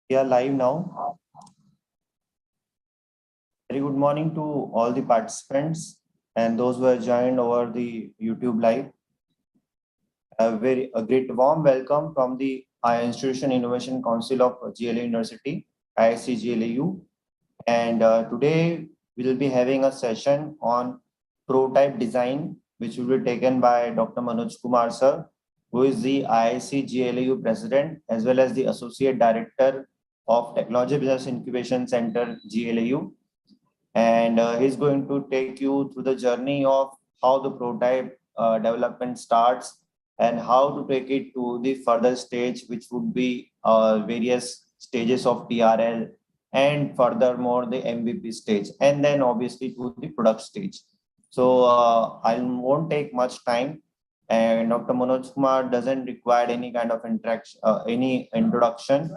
We are live now. Very good morning to all the participants and those who have joined over the YouTube live. A great warm welcome from the Institution Innovation Council of GLAU University, IIC GLAU. And today we will be having a session on prototype design, which will be taken by Dr. Manoj Kumar sir, who is the IIC GLAU president as well as the associate director of Technology Business Incubation Center GLAU. And he's going to take you through the journey of how the prototype development starts and how to take it to the further stage, which would be various stages of TRL and furthermore the MVP stage, and then obviously to the product stage. So I won't take much time, and Dr. Manoj Kumar doesn't require any kind of interaction, any introduction.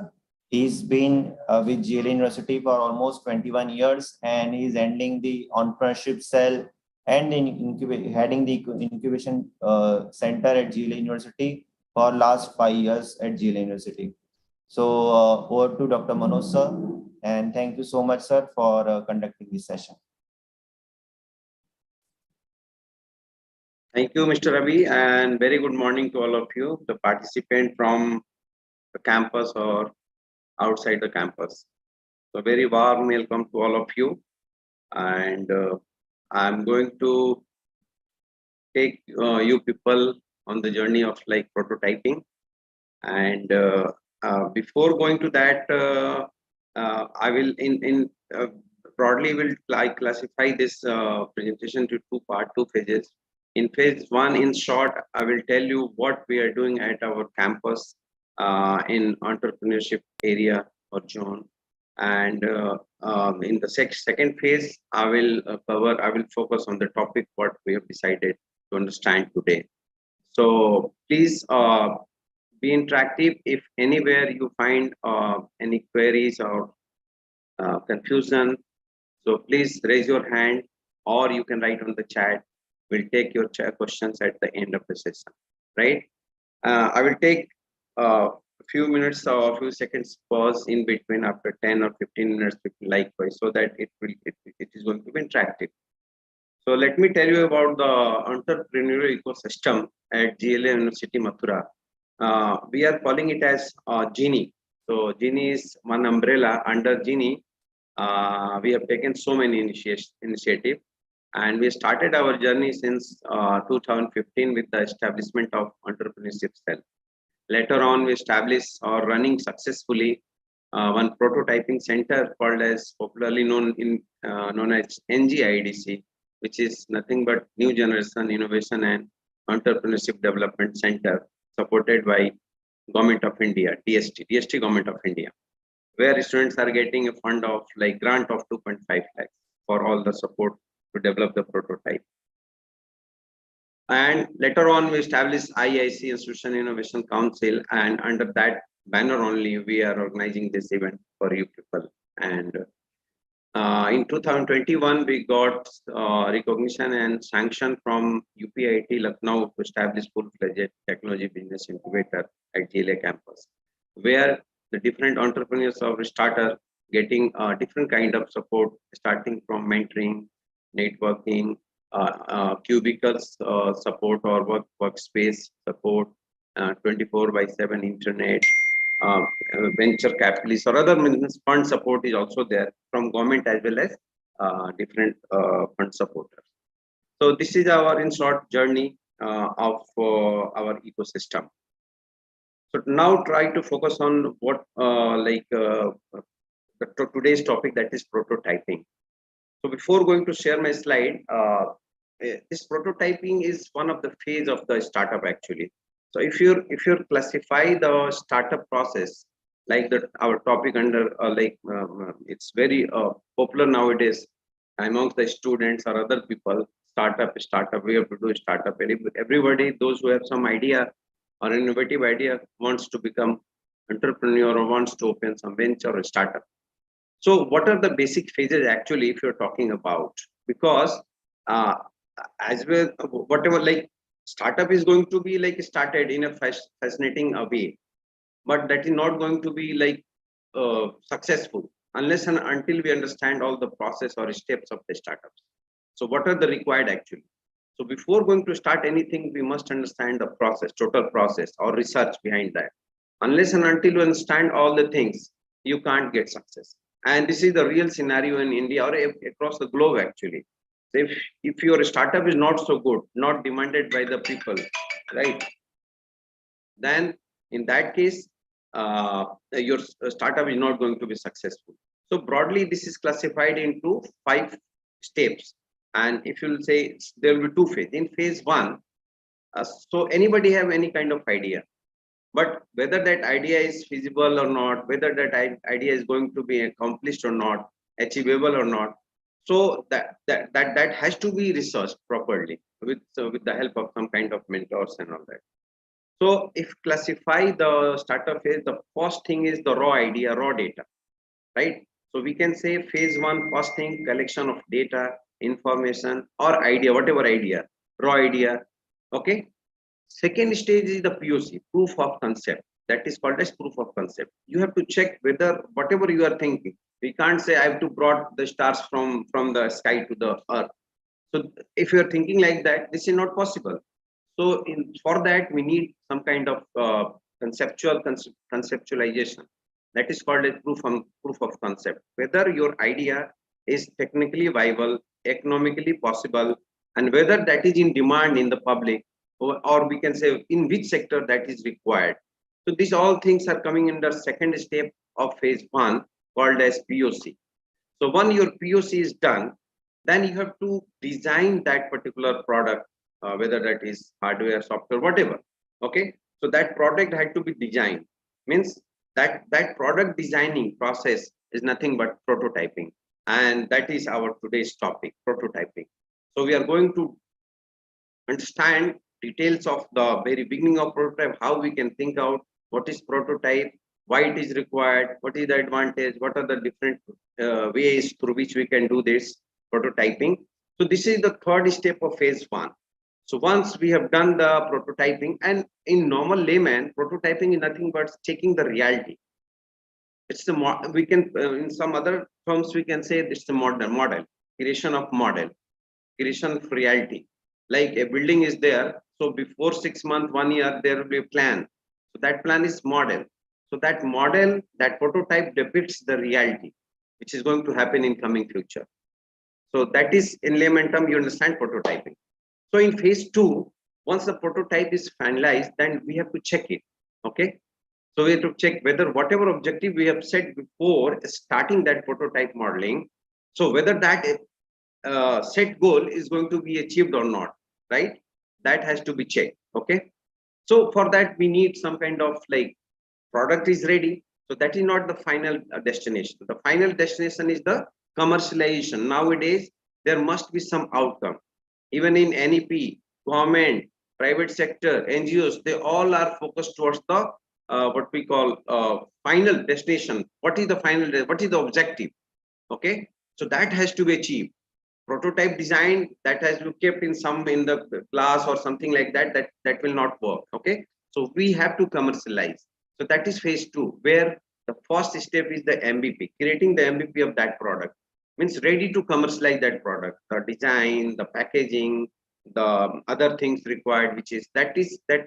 He's been with GLAU University for almost 21 years, and he's ending the entrepreneurship cell and heading the incubation center at GLAU University for last 5 years at GLAU University. So over to Dr. Manoj sir, and thank you so much sir for conducting this session. Thank you, Mr. Ravi, and very good morning to all of you, the participant from the campus or outside the campus. So very warm welcome to all of you, and I'm going to take you people on the journey of like prototyping. And before going to that, I will broadly will classify this presentation to two phases. In phase one, in short, I will tell you what we are doing at our campus in entrepreneurship area or zone. And in the second phase, I will focus on the topic what we have decided to understand today. So please be interactive. If anywhere you find any queries or confusion, so please raise your hand or you can write on the chat. We'll take your questions at the end of the session, right? I will take a few minutes or a few seconds pause in between after 10 or 15 minutes, likewise, so that it is going to be interactive. So let me tell you about the entrepreneurial ecosystem at GLAU University Mathura. We are calling it as Genie. So Genie is one umbrella. Under Genie, we have taken so many initiatives. And we started our journey since 2015 with the establishment of entrepreneurship cell. Later on, we established or running successfully one prototyping center called as popularly known as IEDC, which is nothing but New Generation Innovation and Entrepreneurship Development Center, supported by Government of India, DST Government of India, where students are getting a fund of like grant of 2.5 lakhs for all the support to develop the prototype. And later on, we established IIC Institution Innovation Council, and under that banner only, we are organizing this event for you people. And in 2021, we got recognition and sanction from UPIIT Lucknow to establish full-fledged technology business incubator at GLA campus, where the different entrepreneurs of starter getting different kind of support, starting from mentoring, networking, cubicles support or workspace support, 24/7 internet, venture capitalists or other business fund support is also there from government as well as different fund supporters. So this is our in short journey of our ecosystem. So now try to focus on what today's topic, that is prototyping. So before going to share my slide, this prototyping is one of the phase of the startup actually. So if you classify the startup process like that, our topic under it's very popular nowadays amongst the students or other people. Startup, we have to do startup. Everybody, those who have some idea or innovative idea, wants to become entrepreneur or wants to open some venture or startup. So what are the basic phases actually if you're talking about? Because as well, whatever like startup is going to be like started in a fascinating way, but that is not going to be like successful unless and until we understand all the process or steps of the startups. So what are the required actually? So before going to start anything, we must understand the process, total process or research behind that. Unless and until you understand all the things, you can't get success. And this is the real scenario in India or across the globe actually. So if your startup is not so good, not demanded by the people, right? Then in that case, your startup is not going to be successful. So broadly, this is classified into 5 steps. And if you'll say there will be 2 phases. In phase 1, so anybody have any kind of idea, but whether that idea is feasible or not, whether that idea is going to be accomplished or not, achievable or not, so that has to be researched properly with the help of some kind of mentors and all that. So if classify the startup phase, the first thing is the raw idea, raw data, right? So we can say phase 1, first thing, collection of data, information or idea, whatever idea, raw idea. Okay. Second stage is the POC, proof of concept. That is called as proof of concept. You have to check whether whatever you are thinking, we can't say I have to brought the stars from the sky to the earth. So if you are thinking like that, this is not possible. So for that, we need some kind of conceptualization. That is called a proof of concept. Whether your idea is technically viable, economically possible, and whether that is in demand in the public, or we can say in which sector that is required. So these all things are coming in the second step of phase 1 called as POC. So when your POC is done, then you have to design that particular product, whether that is hardware, software, whatever. Okay, so that product had to be designed. Means that product designing process is nothing but prototyping, and that is our today's topic, prototyping. So we are going to understand details of the very beginning of prototype, how we can think out what is prototype, why it is required, what is the advantage, what are the different ways through which we can do this prototyping. So this is the third step of phase 1. So once we have done the prototyping, and in normal layman, prototyping is nothing but checking the reality. It's the we can in some other terms we can say it's the model creation of model, creation of reality. Like a building is there, so before 6 months, 1 year, there will be a plan. So that plan is model. So that model, that prototype depicts the reality, which is going to happen in coming future. So that is in layman term, you understand prototyping. So in phase 2, once the prototype is finalized, then we have to check it. Okay. So we have to check whether whatever objective we have set before starting that prototype modeling, so whether that set goal is going to be achieved or not, right? That has to be checked. Okay. So for that, we need some kind of like product is ready. So that is not the final destination. The final destination is the commercialization. Nowadays, there must be some outcome. Even in NEP, government, private sector, NGOs, they all are focused towards the what we call final destination. What is the final? What is the objective? Okay, so that has to be achieved. Prototype design that has to be kept in the class or something like that. That will not work. Okay, so we have to commercialize. So that is phase 2, where the first step is the MVP, creating the MVP of that product. Means ready to commercialize that product, the design, the packaging, the other things required, which is that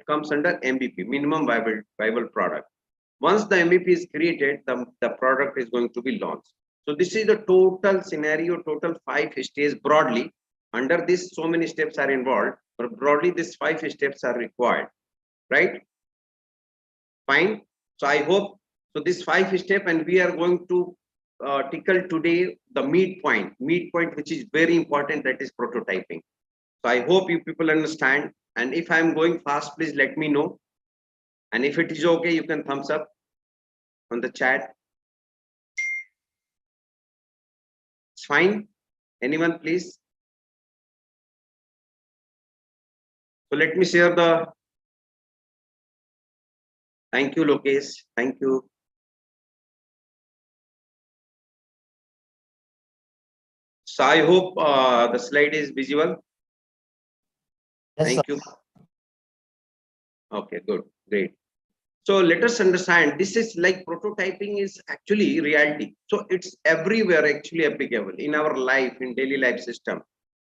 comes under MVP, minimum viable product. Once the MVP is created, the product is going to be launched. So this is the total scenario, total 5 stages broadly. Under this, so many steps are involved, but broadly these 5 steps are required, right? Fine. So I hope so. This 5 step, and we are going to tackle today the midpoint, which is very important. That is prototyping. So I hope you people understand. And if I am going fast, please let me know. And if it is okay, you can thumbs up on the chat. It's fine. Anyone, please. So let me share the. Thank you, Lokesh. Thank you. So I hope the slide is visible. Yes, Thank sir. you. Okay, good, great. So let us understand, this is like prototyping is actually reality. So it's everywhere actually applicable in our life, in daily life system.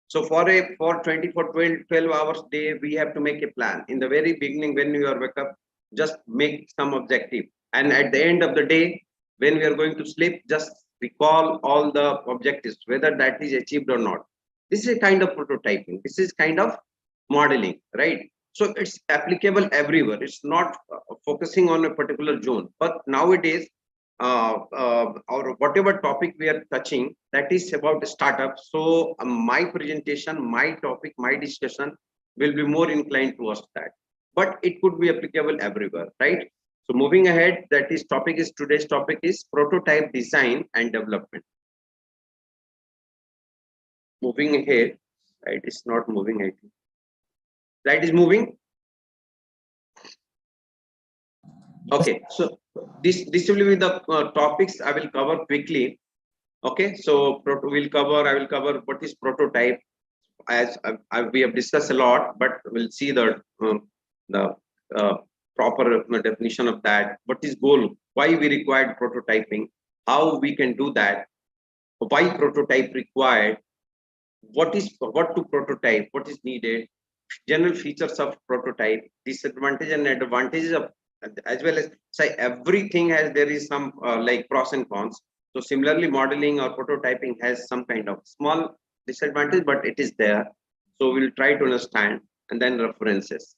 So for 24, 12 hours day, we have to make a plan. In the very beginning, when you are wake up, just make some objective. And at the end of the day, when we are going to sleep, just recall all the objectives, whether that is achieved or not. This is a kind of prototyping. This is kind of modeling, right? So it's applicable everywhere. It's not focusing on a particular zone. But nowadays, or whatever topic we are touching, that is about startups. So my presentation, my topic, my discussion will be more inclined towards that. But it could be applicable everywhere, right? So moving ahead, that is today's topic is prototype design and development. Moving ahead, right? It's not moving. I think. Slide is moving. Okay, so this will be the topics I will cover quickly. Okay, so I will cover what is prototype, as we have discussed a lot, but we'll see the uh, proper definition of that. What is goal? Why we required prototyping? How we can do that? Why prototype required? What to prototype? What is needed? General features of prototype, disadvantage and advantages of, as well as say everything has there is some like pros and cons. So similarly, modeling or prototyping has some kind of small disadvantage, but it is there. So we'll try to understand, and then references.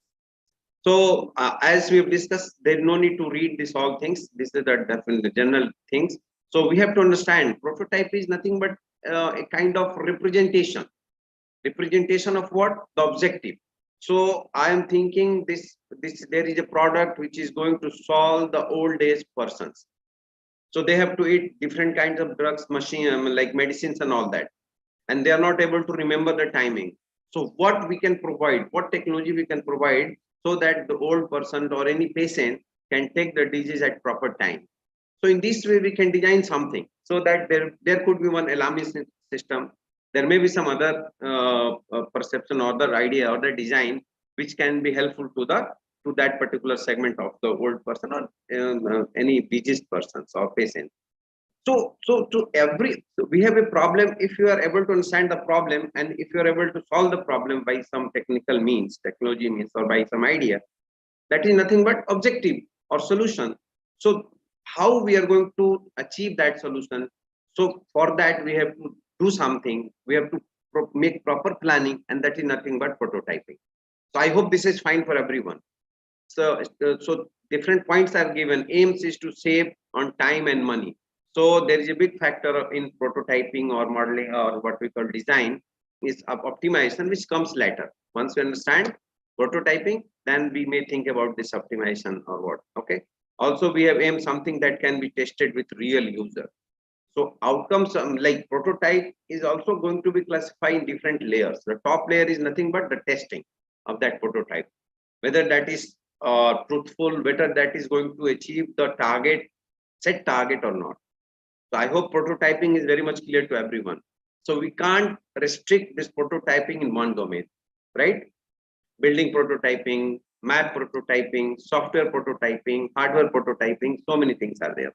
So as we have discussed, there's no need to read this all things. This is the definite general things. So we have to understand prototype is nothing but a kind of representation of what? The objective. So I am thinking this there is a product which is going to solve the old age persons. So they have to eat different kinds of drugs, like medicines and all that, and they are not able to remember the timing. So what we can provide, what technology we can provide, so that the old person or any patient can take the disease at proper time. So in this way, we can design something so that there could be one alarming system. There may be some other perception or other idea or the design which can be helpful to that particular segment of the old person or any diseased persons or patient. So we have a problem. If you are able to understand the problem, and if you are able to solve the problem by some technical means, technology means, or by some idea, that is nothing but objective or solution. So how we are going to achieve that solution? So for that we have to do something. We have to make proper planning, and that is nothing but prototyping. So I hope this is fine for everyone. So different points are given. Aims is to save on time and money. So there is a big factor in prototyping or modeling or what we call design is optimization, which comes later. Once we understand prototyping, then we may think about this optimization or what. Okay. Also, we have aimed something that can be tested with real user. So outcomes like prototype is also going to be classified in different layers. The top layer is nothing but the testing of that prototype, whether that is truthful, whether that is going to achieve the set target or not. So I hope prototyping is very much clear to everyone. So we can't restrict this prototyping in one domain, right? Building prototyping, map prototyping, software prototyping, hardware prototyping, so many things are there.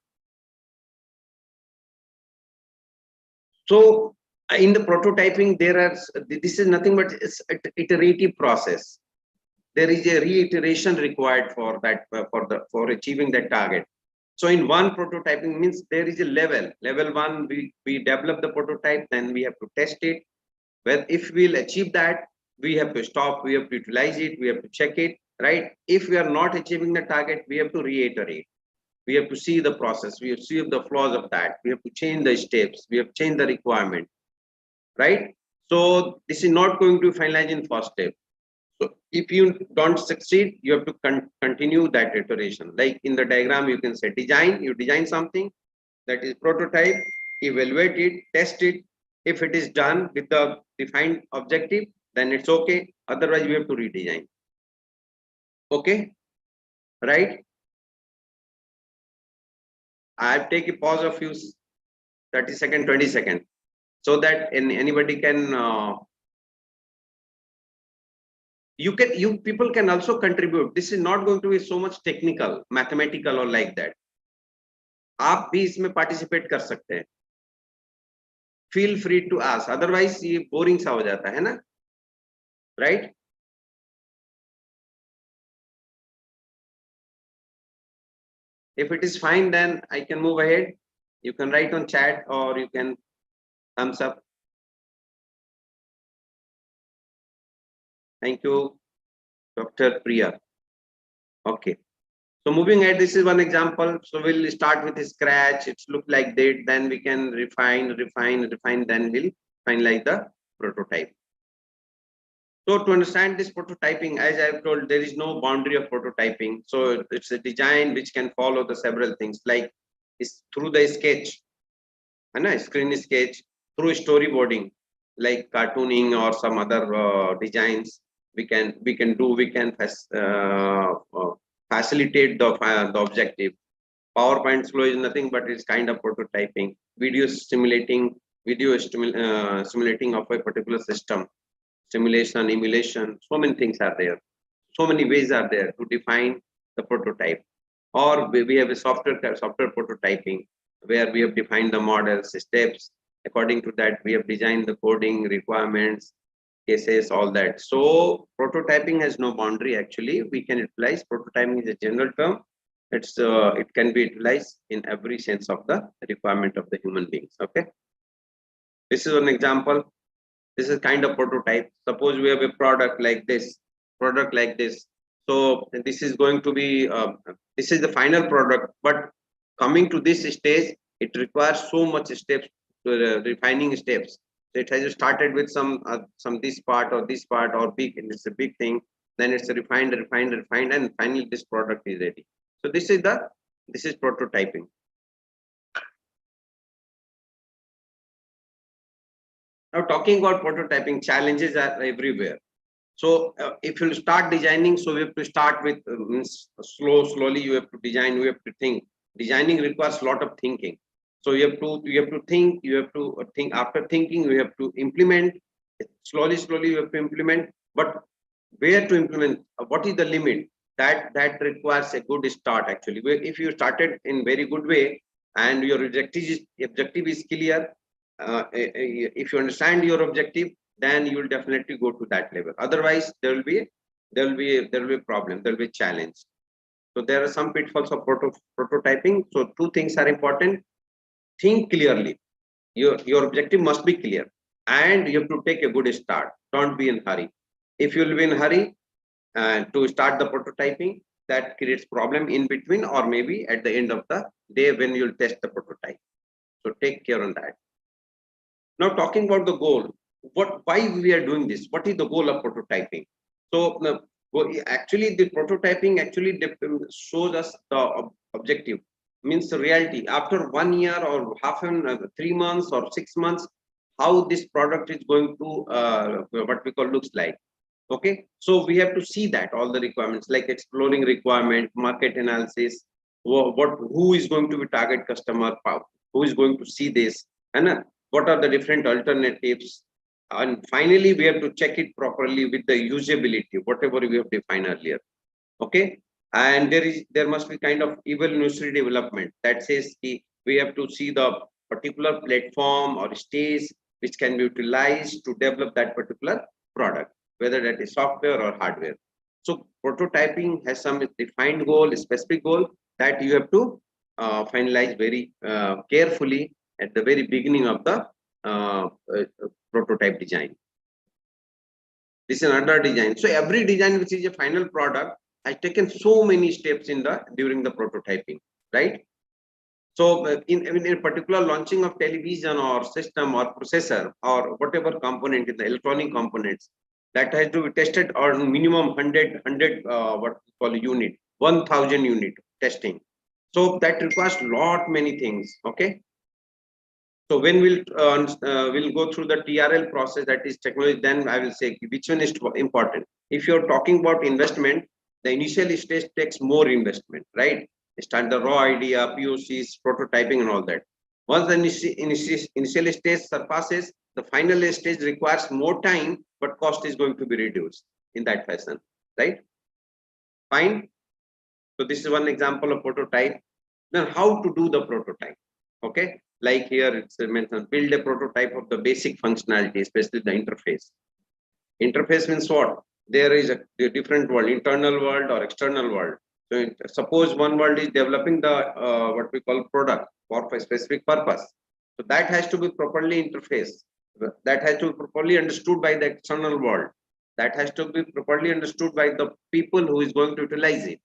So in the prototyping, this is nothing but it's an iterative process. There is a reiteration required for that, for achieving that target. So in one prototyping means there is a level one, we develop the prototype, then we have to test it. Well, if we'll achieve that, we have to stop, we have to utilize it, we have to check it, right? If we are not achieving the target, we have to reiterate. We have to see the process, we have to see the flaws of that, we have to change the steps, we have to change the requirement, right? So this is not going to finalize in first step. So if you don't succeed, you have to continue that iteration. Like in the diagram, you can say design, you design something, that is prototype, evaluate it, test it. If it is done with the defined objective, then it's okay. Otherwise, we have to redesign. Okay, right? I'll take a pause of few 30 seconds, 20 seconds, so that anybody can You people can also contribute. This is not going to be so much technical, mathematical or like that. आप भी इसमें participate कर सकते हैं. Feel free to ask. Otherwise ये boring सा हो जाता है ना, right? If it is fine, then I can move ahead. You can write on chat or you can thumbs up. Thank you, Dr. Priya. Okay. So moving ahead, this is one example. So we'll start with a scratch. It's look like that. Then we can refine. Then we'll finalize the prototype. So to understand this prototyping, as I've told, there is no boundary of prototyping. So it's a design which can follow the several things, like is through the sketch, and a screen sketch, through storyboarding, like cartooning or some other designs. We can facilitate the objective. PowerPoint flow is nothing but it's kind of prototyping. Simulating of a particular system. Simulation, emulation, so many things are there. So many ways are there to define the prototype. Or we have a software prototyping, where we have defined the models, steps. According to that, we have designed the coding requirements, cases, all that. So prototyping has no boundary. Actually, we can utilize prototyping is a general term. It can be utilized in every sense of the requirement of the human beings. Okay. This is an example. This is kind of prototype. Suppose we have a product like this. So this is going to be this is the final product. But coming to this stage, it requires so much steps, refining steps. So it has started with some this part or big, and it's a big thing. Then it's refined, and finally this product is ready. So this is prototyping. Now talking about prototyping, challenges are everywhere. So if you start designing, so we have to start with slowly. You have to design. You have to think. Designing requires a lot of thinking. So you have to think. You have to think. After thinking, you have to implement. Slowly you have to implement. But where to implement? What is the limit? That requires a good start. Actually, if you started in very good way and your objective is clear. If you understand your objective, then you will definitely go to that level. Otherwise, there will be a problem. There will be a challenge. So there are some pitfalls of prototyping. So two things are important. Think clearly. Your objective must be clear, and you have to take a good start. Don't be in hurry. If you will be in hurry to start the prototyping, that creates problem in between, or maybe at the end of the day when you'll test the prototype. So take care on that. Now talking about the goal, why we are doing this? What is the goal of prototyping? So actually, the prototyping actually shows us the objective, means the reality. After 1 year or 3 months or 6 months, how this product is going to what we call looks like. Okay, so we have to see that all the requirements, like exploring requirement, market analysis, who is going to be target customer, who is going to see this, and what are the different alternatives, and finally we have to check it properly with the usability, whatever we have defined earlier. Okay, and there must be kind of evolutionary development that says we have to see the particular platform or stage which can be utilized to develop that particular product, whether that is software or hardware. So prototyping has some defined goal, a specific goal that you have to finalize very carefully at the very beginning of the prototype design. This is another design. So every design which is a final product has taken so many steps during the prototyping, right? So in a particular launching of television or system or processor or whatever component in the electronic components, that has to be tested on minimum 100 what we call unit, 1000 unit testing. So that requires many things. Okay. So when we'll go through the TRL process, that is technology, then I will say which one is important. If you're talking about investment, the initial stage takes more investment, right? Start the raw idea, POCs, prototyping, and all that. Once the initial stage surpasses, the final stage requires more time, but cost is going to be reduced. in that fashion, right? Fine. So this is one example of prototype. Then how to do the prototype? Okay, like here it's mentioned, build a prototype of the basic functionality, especially the interface. Interface means what? There is a different world, internal world or external world. So suppose one world is developing the what we call product for a specific purpose. So that has to be properly interfaced. That has to be properly understood by the external world. That has to be properly understood by the people who is going to utilize it.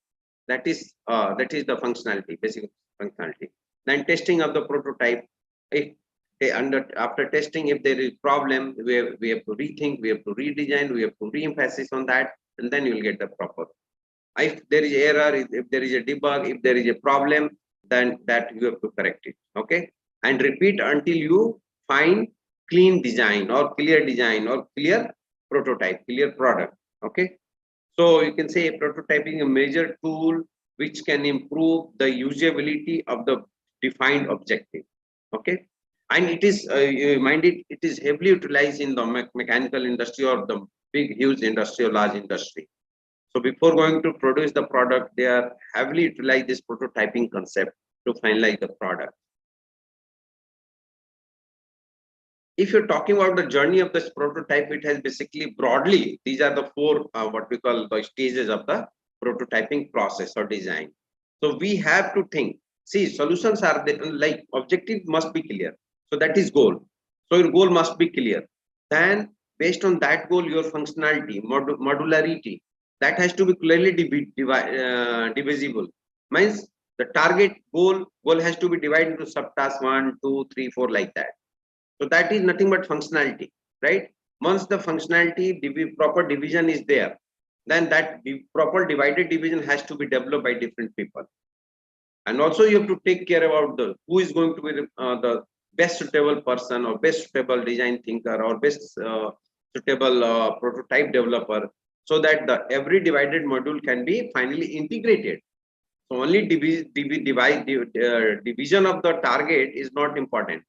That is the functionality, basic functionality. Then testing of the prototype. If after testing, if there is problem, we have to rethink, we have to redesign, we have to re-emphasis on that, and then you will get the proper. If there is error, if there is a debug, if there is a problem, then that you have to correct it. Okay, and repeat until you find clean design or clear prototype, clear product. Okay, so you can say prototyping a major tool which can improve the usability of the defined objective. Okay, and it is mind it is heavily utilized in the mechanical industry or the big huge industry or large industry. So before going to produce the product, they are heavily utilize this prototyping concept to finalize the product. If you're talking about the journey of this prototype, it has basically broadly, these are the four what we call the stages of the prototyping process or design. So we have to think, see, solutions are like objective must be clear. So that is goal. So your goal must be clear. Then based on that goal, your functionality, modularity, that has to be clearly divisible. Means the target goal has to be divided into subtasks 1, 2, 3, 4 like that. So that is nothing but functionality, right? Once the functionality proper division is there, then that proper divided division has to be developed by different people. And also you have to take care about the who is going to be the best suitable person or best suitable design thinker or best suitable prototype developer, so that the every divided module can be finally integrated. So only division of the target is not important.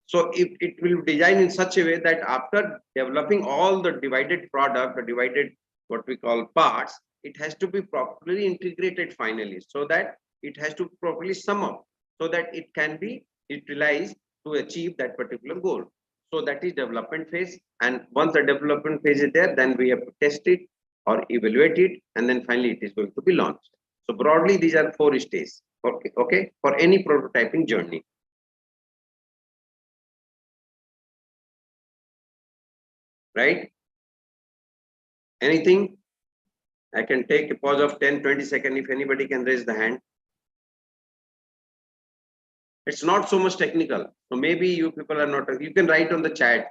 So if it will design in such a way that after developing all the divided product, the divided what we call parts, it has to be properly integrated finally, so that it has to properly sum up, so that it can be utilized to achieve that particular goal. So that is development phase. And once the development phase is there, then we have to test it or evaluate it, and then finally it is going to be launched. So broadly, these are 4 stages. Okay, for any prototyping journey. Right? Anything? I can take a pause of 10-20 seconds if anybody can raise the hand. It's not so much technical. So maybe you people are not, you can write on the chat.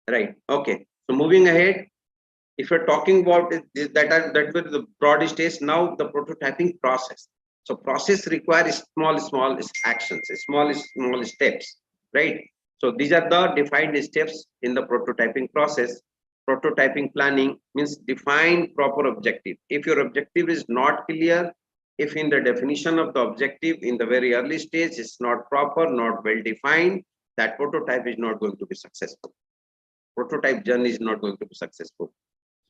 Right. Okay. So moving ahead, if you're talking about that was the broad stage, now the prototyping process. So process requires small actions, small steps, right? So these are the defined steps in the prototyping process. Prototyping planning means define proper objective. If your objective is not clear, if in the definition of the objective in the very early stage is not proper, not well defined, that prototype is not going to be successful. Prototype journey is not going to be successful.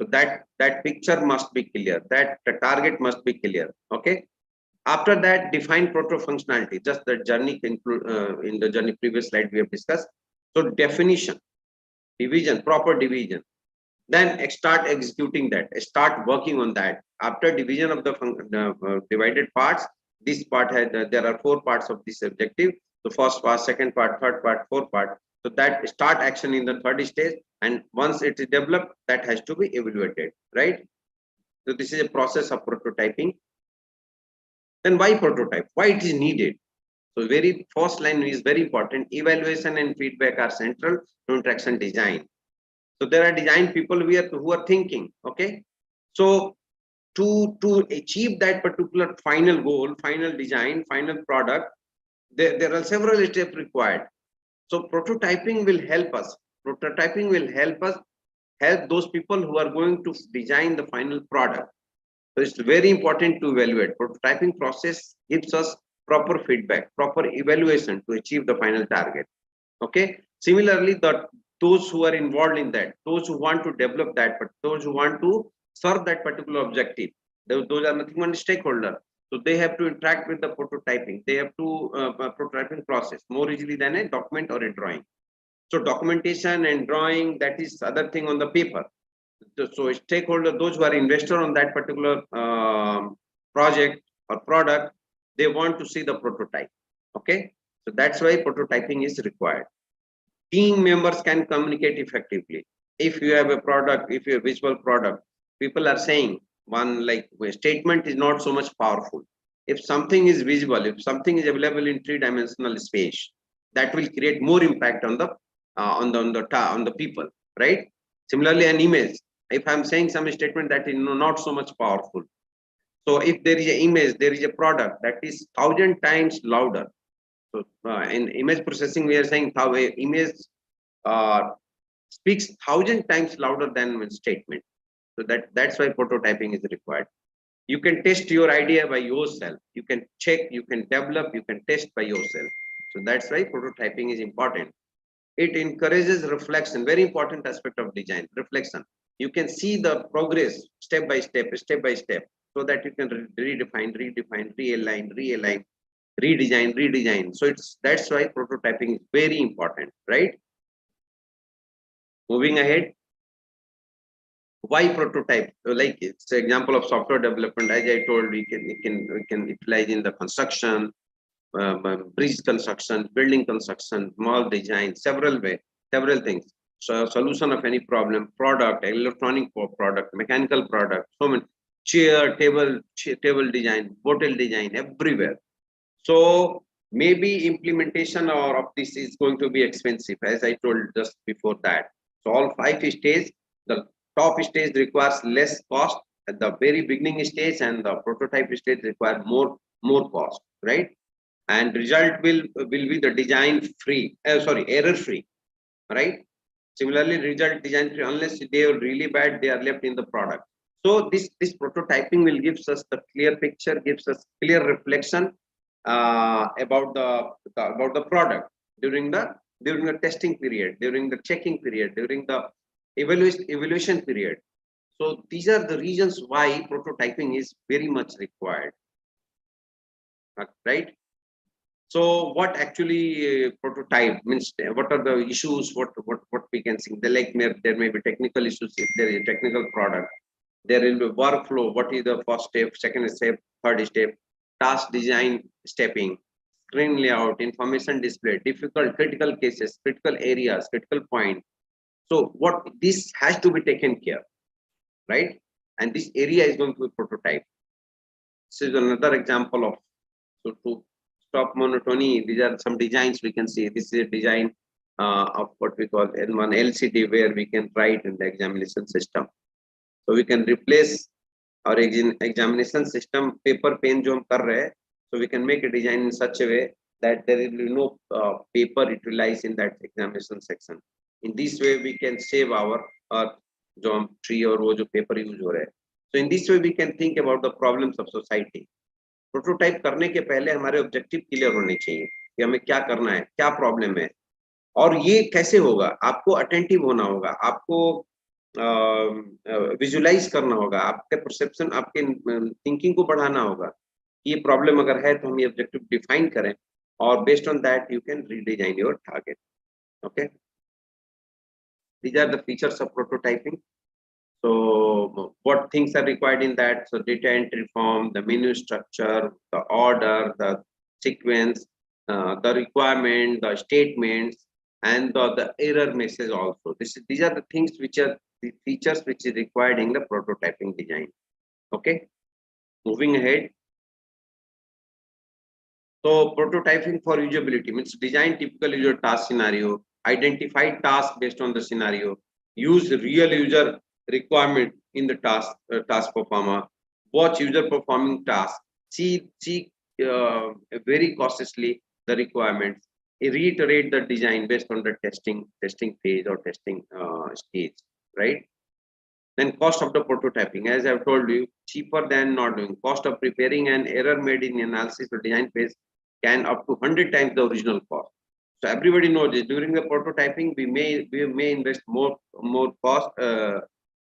So that picture must be clear, that the target must be clear. Okay. After that, define proto functionality. Just the journey include in the journey previous slide we have discussed. So definition, division, proper division. Then start executing that. Start working on that. After division of the divided parts, this part had there are 4 parts of this objective. The first part, second part, third part, fourth part. So that start action in the third stage, and once it is developed, that has to be evaluated, right? So this is a process of prototyping. Then why prototype? Why it is needed? So very first line is very important. Evaluation and feedback are central to interaction design. So there are design people who are thinking. Okay, so to achieve that particular final goal, final design, final product, there are several steps required. So prototyping will help us. Prototyping will help those people who are going to design the final product. So it's very important to evaluate. Prototyping process gives us proper feedback, proper evaluation to achieve the final target. Okay. Similarly, the those who are involved in that, those who want to develop that, but those who want to serve that particular objective, those are nothing but stakeholder. So they have to interact with the prototyping. They have to prototyping process more easily than a document or a drawing. So documentation and drawing, that is other thing on the paper. So stakeholder, those who are investor on that particular project or product, they want to see the prototype. Okay, so that's why prototyping is required. Team members can communicate effectively. If you have a product, if you have a visual product, people are saying one like statement is not so much powerful. If something is visible, if something is available in three-dimensional space, that will create more impact on the people, right? Similarly, an image. If I'm saying some statement that is not so much powerful, so if there is an image, there is a product that is 1,000 times louder. So in image processing, we are saying how a image speaks 1,000 times louder than a statement. So that's why prototyping is required. You can test your idea by yourself. You can check, you can develop, you can test by yourself. So that's why prototyping is important. It encourages reflection, very important aspect of design, reflection. You can see the progress step by step, so that you can redefine, realign, redesign. So that's why prototyping is very important, right? Moving ahead. Why prototype? Like it's an example of software development. As I told, we can utilize in the construction, bridge construction, building construction, mall design, several things. So solution of any problem, product, electronic product, mechanical product, so many, chair, table design, hotel design, everywhere. So maybe implementation of this is going to be expensive, as I told just before that. So all 5 stages, the top stage requires less cost at the very beginning stage, and the prototype stage require more cost, right? And result will be the design free, error free, right? Similarly, result design free, unless they are really bad, they are left in the product. So this prototyping will gives us the clear picture, gives us clear reflection about the product during the testing period, during the checking period, during the evaluation period. So these are the reasons why prototyping is very much required, right? So what actually prototype means? What are the issues? What we can see? There may be technical issues if there is a technical product. There will be workflow. What is the first step, second step, third step? Task design stepping, screen layout, information display, difficult critical cases, critical areas, critical point. So what this has to be taken care, right? And this area is going to be prototype. This is another example of, so to stop monotony, these are some designs we can see. This is a design of what we call N1 LCD, where we can write in the examination system. So we can replace our examination system paper pen jo hum kar rahe hai, so we can make a design in such a way that there will be no paper utilized in that examination section. In this way we can save our jo hum tree or wo jo paper use ho rahe hai. So in this way we can think about the problems of society. Prototype करने के पहले हमारे objective clear होने चाहिए कि हमें क्या करना है, क्या प्रॉब्लम है, और ये कैसे होगा. आपको अटेंटिव होना होगा, आपको विजुलाइज करना होगा, आपके परसेप्शन, आपके थिंकिंग को बढ़ाना होगा. ये प्रॉब्लम अगर है तो हम ये ऑब्जेक्टिव डिफाइन करें, और based on that you can redesign your target. Okay, these are the features of prototyping. So what things are required in that? So data entry form, the menu structure, the order, the sequence, the requirement, the statements, and the error message also. These are the things which are the features which is required in the prototyping design. Okay, moving ahead. So prototyping for usability means design typical user task scenario, identify task based on the scenario, use real user requirement in the task performer, watch user performing task, see very cautiously the requirements, reiterate the design based on the testing phase or testing stage, right? Then cost of the prototyping, as I've told you, cheaper than not doing. Cost of preparing an error made in analysis or design phase can up to 100 times the original cost. So everybody knows it. During the prototyping, we may invest more cost,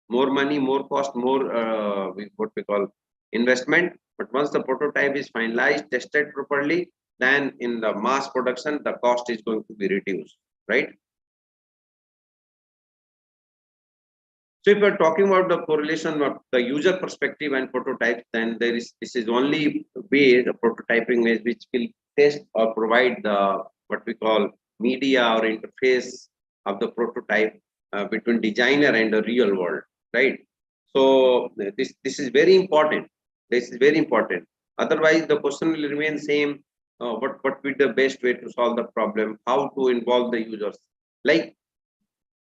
more money, more cost, more what we call investment. But once the prototype is finalized, tested properly, then in the mass production, the cost is going to be reduced, right? So if we're talking about the correlation of the user perspective and prototypes, then this is only way, the prototyping way, which will test or provide the what we call media or interface of the prototype between designer and the real world, right? So this is very important. This is very important. Otherwise, the question will remain same. What would be the best way to solve the problem? How to involve the users? Like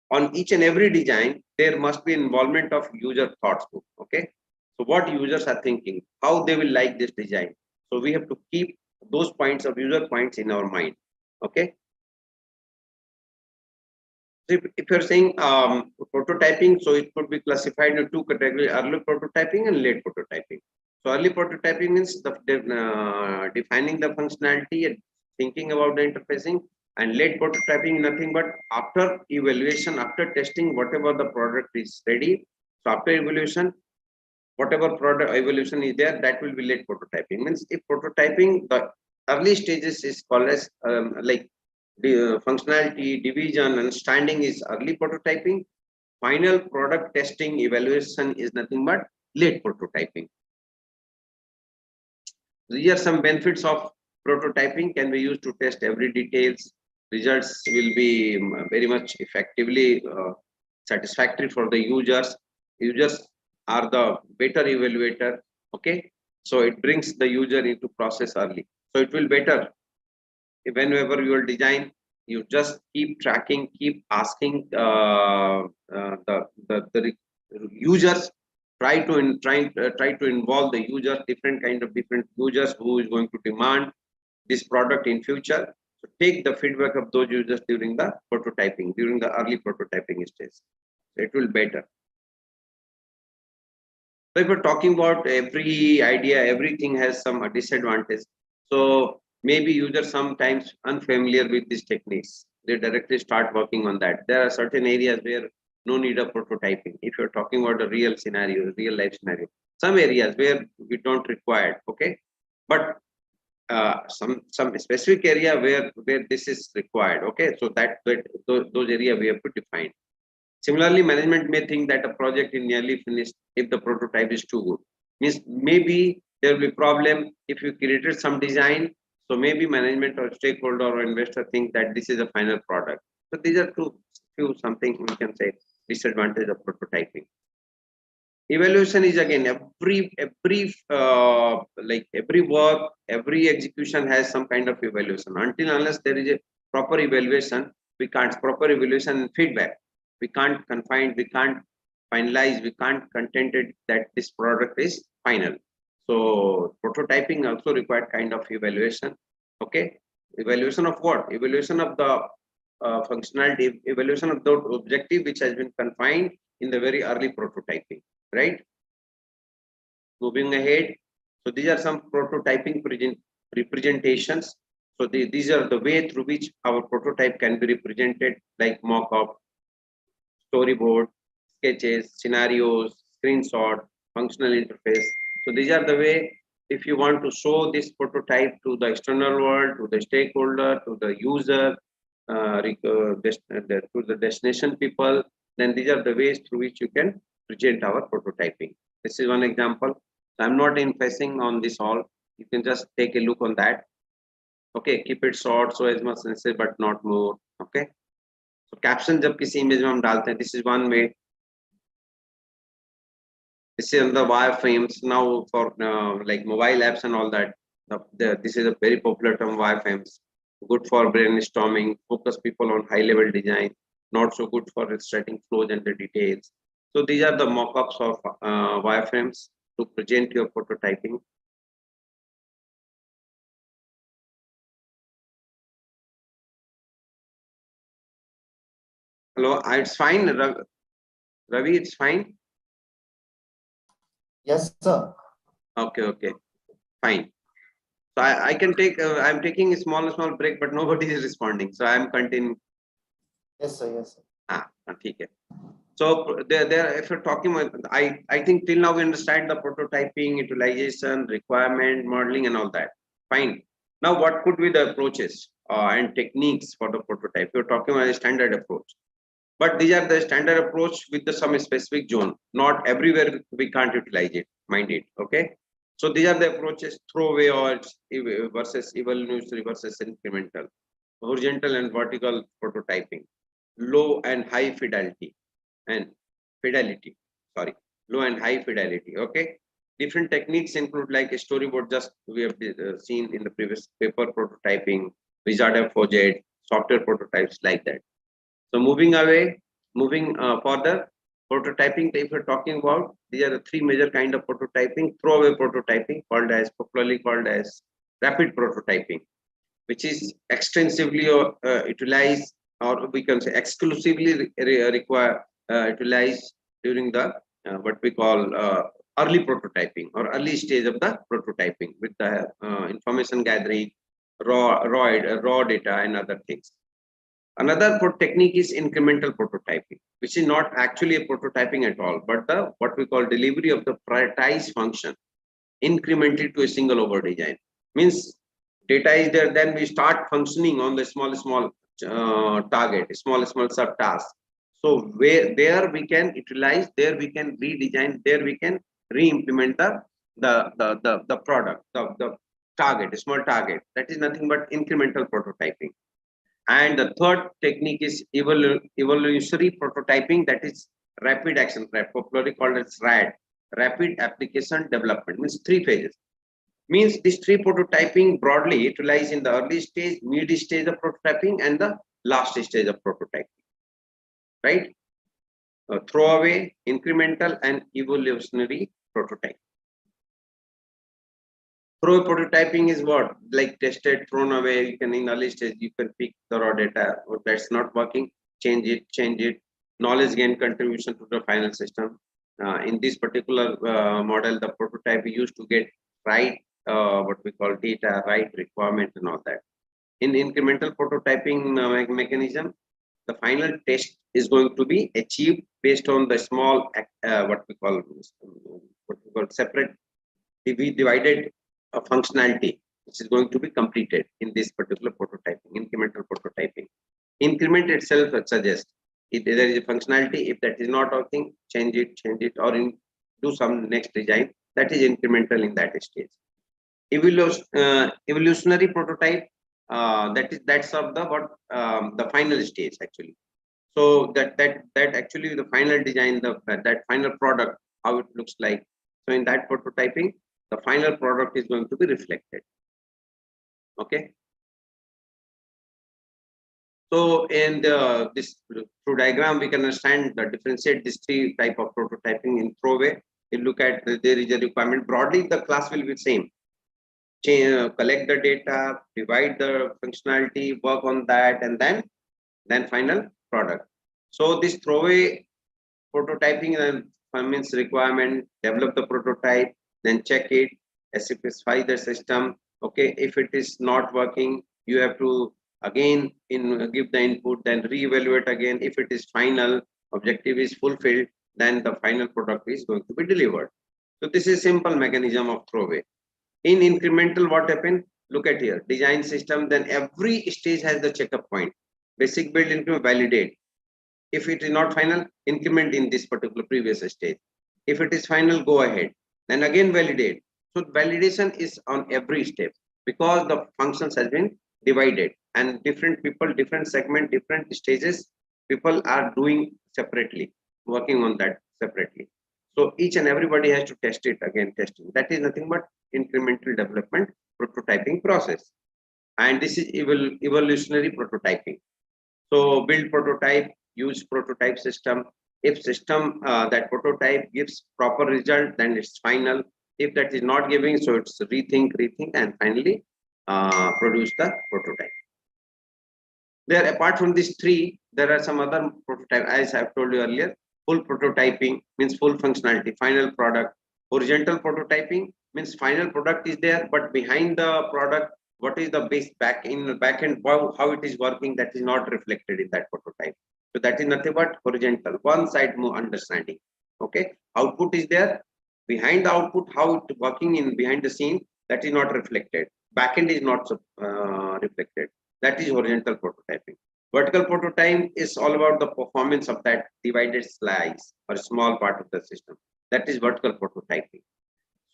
on each and every design, there must be involvement of user thoughts too. Okay, so what users are thinking, how they will like this design. So we have to keep those points of user points in our mind. Okay, so if you're saying prototyping, so it could be classified in two categories: early prototyping and late prototyping. So early prototyping means defining the functionality and thinking about the interfacing, and late prototyping nothing but after evaluation, after testing whatever the product is ready. So after evaluation, whatever product evaluation is there, that will be late prototyping. Means if prototyping, the early stages is called as like the functionality, division, understanding is early prototyping. Final product testing, evaluation is nothing but late prototyping. These are some benefits of prototyping, can be used to test every details. Results will be very much effectively satisfactory for the users. Users are the better evaluator. Okay, so it brings the user into process early. So it will better whenever you will design, you just keep tracking, keep asking the users. Try to involve the users, different users who is going to demand this product in future. So take the feedback of those users during the prototyping, during the early prototyping stage. It will better. So if we're talking about every idea, everything has some disadvantage. So maybe users sometimes unfamiliar with these techniques. They directly start working on that. There are certain areas where no need of prototyping. If you're talking about a real scenario, real life scenario, some areas where we don't require it, okay, but some specific area where this is required, okay, so those area we have to define. Similarly, management may think that a project is nearly finished if the prototype is too good. Means maybe there will be problem if you created some design. So maybe management or stakeholder or investor think that this is a final product. So these are few something we can say disadvantage of prototyping. Evaluation is again like every work, every execution has some kind of evaluation. Until unless there is a proper evaluation, we can't proper evaluation and feedback. We can't confine, we can't finalize, we can't content it that this product is final. So prototyping also required kind of evaluation. Okay, evaluation of what? Evaluation of the functionality, evaluation of the objective which has been confined in the very early prototyping, right? Moving ahead, so these are some prototyping representations. So these are the way through which our prototype can be represented, like mock-up, storyboard, sketches, scenarios, screenshot, functional interface. So these are the way if you want to show this prototype to the external world, to the stakeholder, to the user, to the destination people, then these are the ways through which you can present our prototyping. This is one example. I'm not emphasizing on this all. You can just take a look on that. Okay, keep it short, so as much necessary, but not more. Okay. So caption जब किसी image में हम डालते हैं, this is one way. This is the wireframes now for like mobile apps and all that. This is a very popular term, wireframes. Good for brainstorming, focus people on high level design, not so good for illustrating flows and the details. So these are the mock-ups of wireframes to present your prototyping. Hello, it's fine, Ravi, it's fine. Yes, sir. Okay, fine. So I can take, I'm taking a small break, but nobody is responding. So I'm continuing. Yes, sir. Yes, sir. Okay. So there, if you're talking about, I think till now we understand the prototyping, utilization, requirement, modeling, and all that. Fine. Now, what could be the approaches and techniques for the prototype? You're talking about a standard approach, but these are the standard approach with the some specific zone. Not everywhere we can't utilize it. Mind it. Okay. So these are the approaches: throwaway or versus evolutionary versus incremental, horizontal and vertical prototyping, low and high fidelity and fidelity, sorry, low and high fidelity. Okay. Different techniques include like a storyboard, just we have seen in the previous paper prototyping, wizard of project, software prototypes, like that. So moving further, prototyping, if you're talking about, these are the three major kind of prototyping. Throwaway prototyping, popularly called as rapid prototyping, which is extensively utilized, or we can say exclusively utilized during the what we call early prototyping or early stage of the prototyping, with the information gathering, raw data and other things. Another technique is incremental prototyping, which is not actually a prototyping at all, but the what we call delivery of the prioritized function incrementally to a single over design. Means data is there, then we start functioning on the small target, small sub tasks. So there we can utilize, there we can redesign, there we can re-implement the product, the target, small target. That is nothing but incremental prototyping. And the third technique is evolutionary prototyping, that is rapid action, popularly called as RAD, rapid application development. Means three phases. Means these three prototyping broadly utilize in the early stage, mid stage of prototyping, and the last stage of prototyping. Right? Throwaway, incremental, and evolutionary prototype. Throw prototyping is what? Like tested, thrown away. You can in early stage, you can pick the raw data. Or that's not working, change it. Knowledge gain contribution to the final system. In this particular model, the prototype we used to get right, what we call data, right requirement and all that. In incremental prototyping mechanism, the final test is going to be achieved based on the small what we call separate divided functionality, which is going to be completed in this particular prototyping, incremental prototyping. Increment itself suggests if there is a functionality, if that is not working, change it, or do some next design. That is incremental in that stage. Evolutionary prototype, that's of the what the final stage actually. So that actually the final design, that final product, how it looks like. So in that prototyping, the final product is going to be reflected. Okay. So in this through diagram, we can understand the differentiate these three type of prototyping. In throwaway, you look at there is a requirement. Broadly, the class will be same. Collect the data, divide the functionality, work on that, and then final product. So this throwaway prototyping means requirement, develop the prototype, then check it, specify the system. Okay, if it is not working, you have to again give the input, then reevaluate again. If it is final, objective is fulfilled, then the final product is going to be delivered. So this is simple mechanism of throwaway. In incremental, what happened? Look at here, design system, then every stage has the checkup point. Basic build into validate. If it is not final, increment in this particular previous stage. If it is final, go ahead. Then again validate. So validation is on every step because the functions has been divided and different people, different segment, different stages, people are doing separately, working on that separately. So each and everybody has to test it again, testing. That is nothing but incremental development prototyping process. And this is evolutionary prototyping. So build prototype, use prototype system. If system that prototype gives proper result, then it's final. If that is not giving, so it's rethink, and finally produce the prototype. There, apart from these three, there are some other prototype. As I've told you earlier, full prototyping means full functionality, final product. Horizontal prototyping means final product is there, but behind the product, what is the base back end, how it is working, that is not reflected in that prototype. So that is nothing but horizontal, one side more understanding. Okay, output is there, behind the output, how it working in behind the scene, that is not reflected. Backend is not reflected. That is horizontal prototyping. Vertical prototyping is all about the performance of that divided slice or small part of the system. That is vertical prototyping.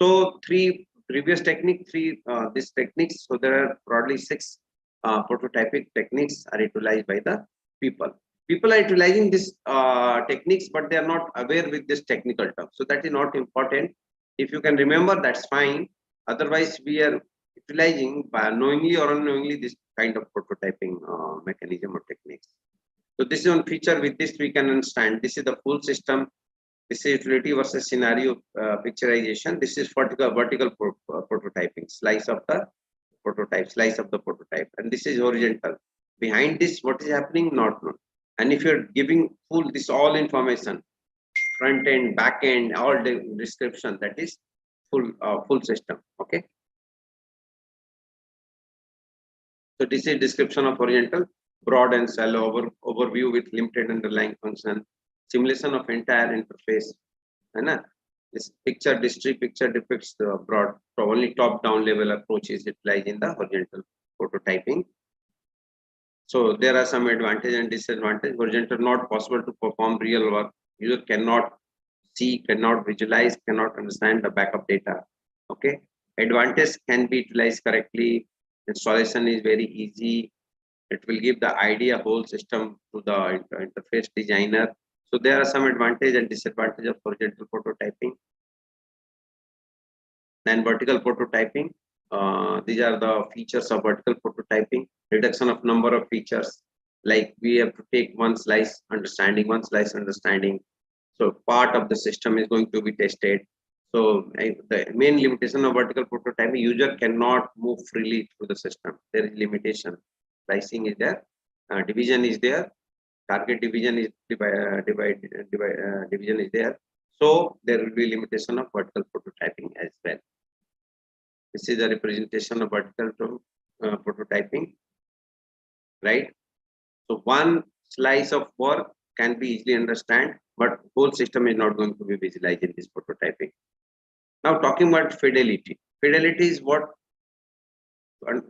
So three previous these techniques. So there are broadly 6 prototyping techniques are utilized by the people. People are utilizing these techniques, but they are not aware with this technical term. So that is not important. If you can remember, that's fine. Otherwise, we are utilizing by knowingly or unknowingly this kind of prototyping mechanism or techniques. So this is one feature. With this, we can understand this is the full system. This is utility versus scenario picturization. This is vertical prototyping, slice of the prototype, and this is horizontal. Behind this, what is happening, not known. And if you're giving all information, front end, back end, all the description, that is full system. Okay. So this is description of horizontal, broad and shallow overview with limited underlying function, simulation of entire interface. This picture depicts the broad, only top-down level approach is utilized in the horizontal prototyping. So there are some advantage and disadvantage. Horizontal, not possible to perform real work. User cannot see, cannot visualize, cannot understand the backup data. Okay. Advantage can be utilized correctly. Installation is very easy. It will give the idea whole system to the interface designer. So there are some advantage and disadvantage of horizontal prototyping. Then vertical prototyping. These are the features of vertical prototyping. Reduction of number of features. Like we have to take one slice understanding. So part of the system is going to be tested. So the main limitation of vertical prototyping, user cannot move freely through the system. There is limitation. Slicing is there. Division is there. Target division is division is there. So there will be limitation of vertical prototyping as well. This is a representation of vertical prototyping, right? So one slice of work can be easily understand, but whole system is not going to be visualized in this prototyping. Now talking about fidelity. Fidelity is what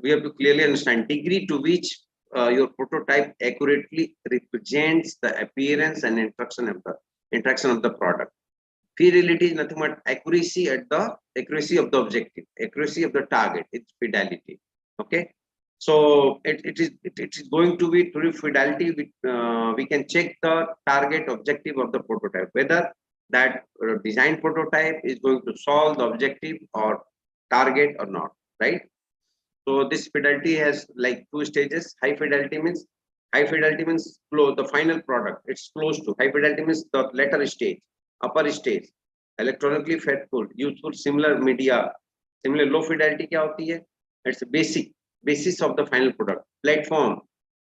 we have to clearly understand, degree to which your prototype accurately represents the appearance and interaction of the product. Fidelity is nothing but accuracy of the objective, accuracy of the target. It's fidelity. Okay. So it is going to be true fidelity. We can check the target objective of the prototype, whether that design prototype is going to solve the objective or target or not, right? So this fidelity has like 2 stages. High fidelity means close, the final product. It's close to. High fidelity means the later stage, upper stage, electronically faithful, useful, similar media. Similar low fidelity क्या होती है? It's a basis of the final product. Platform.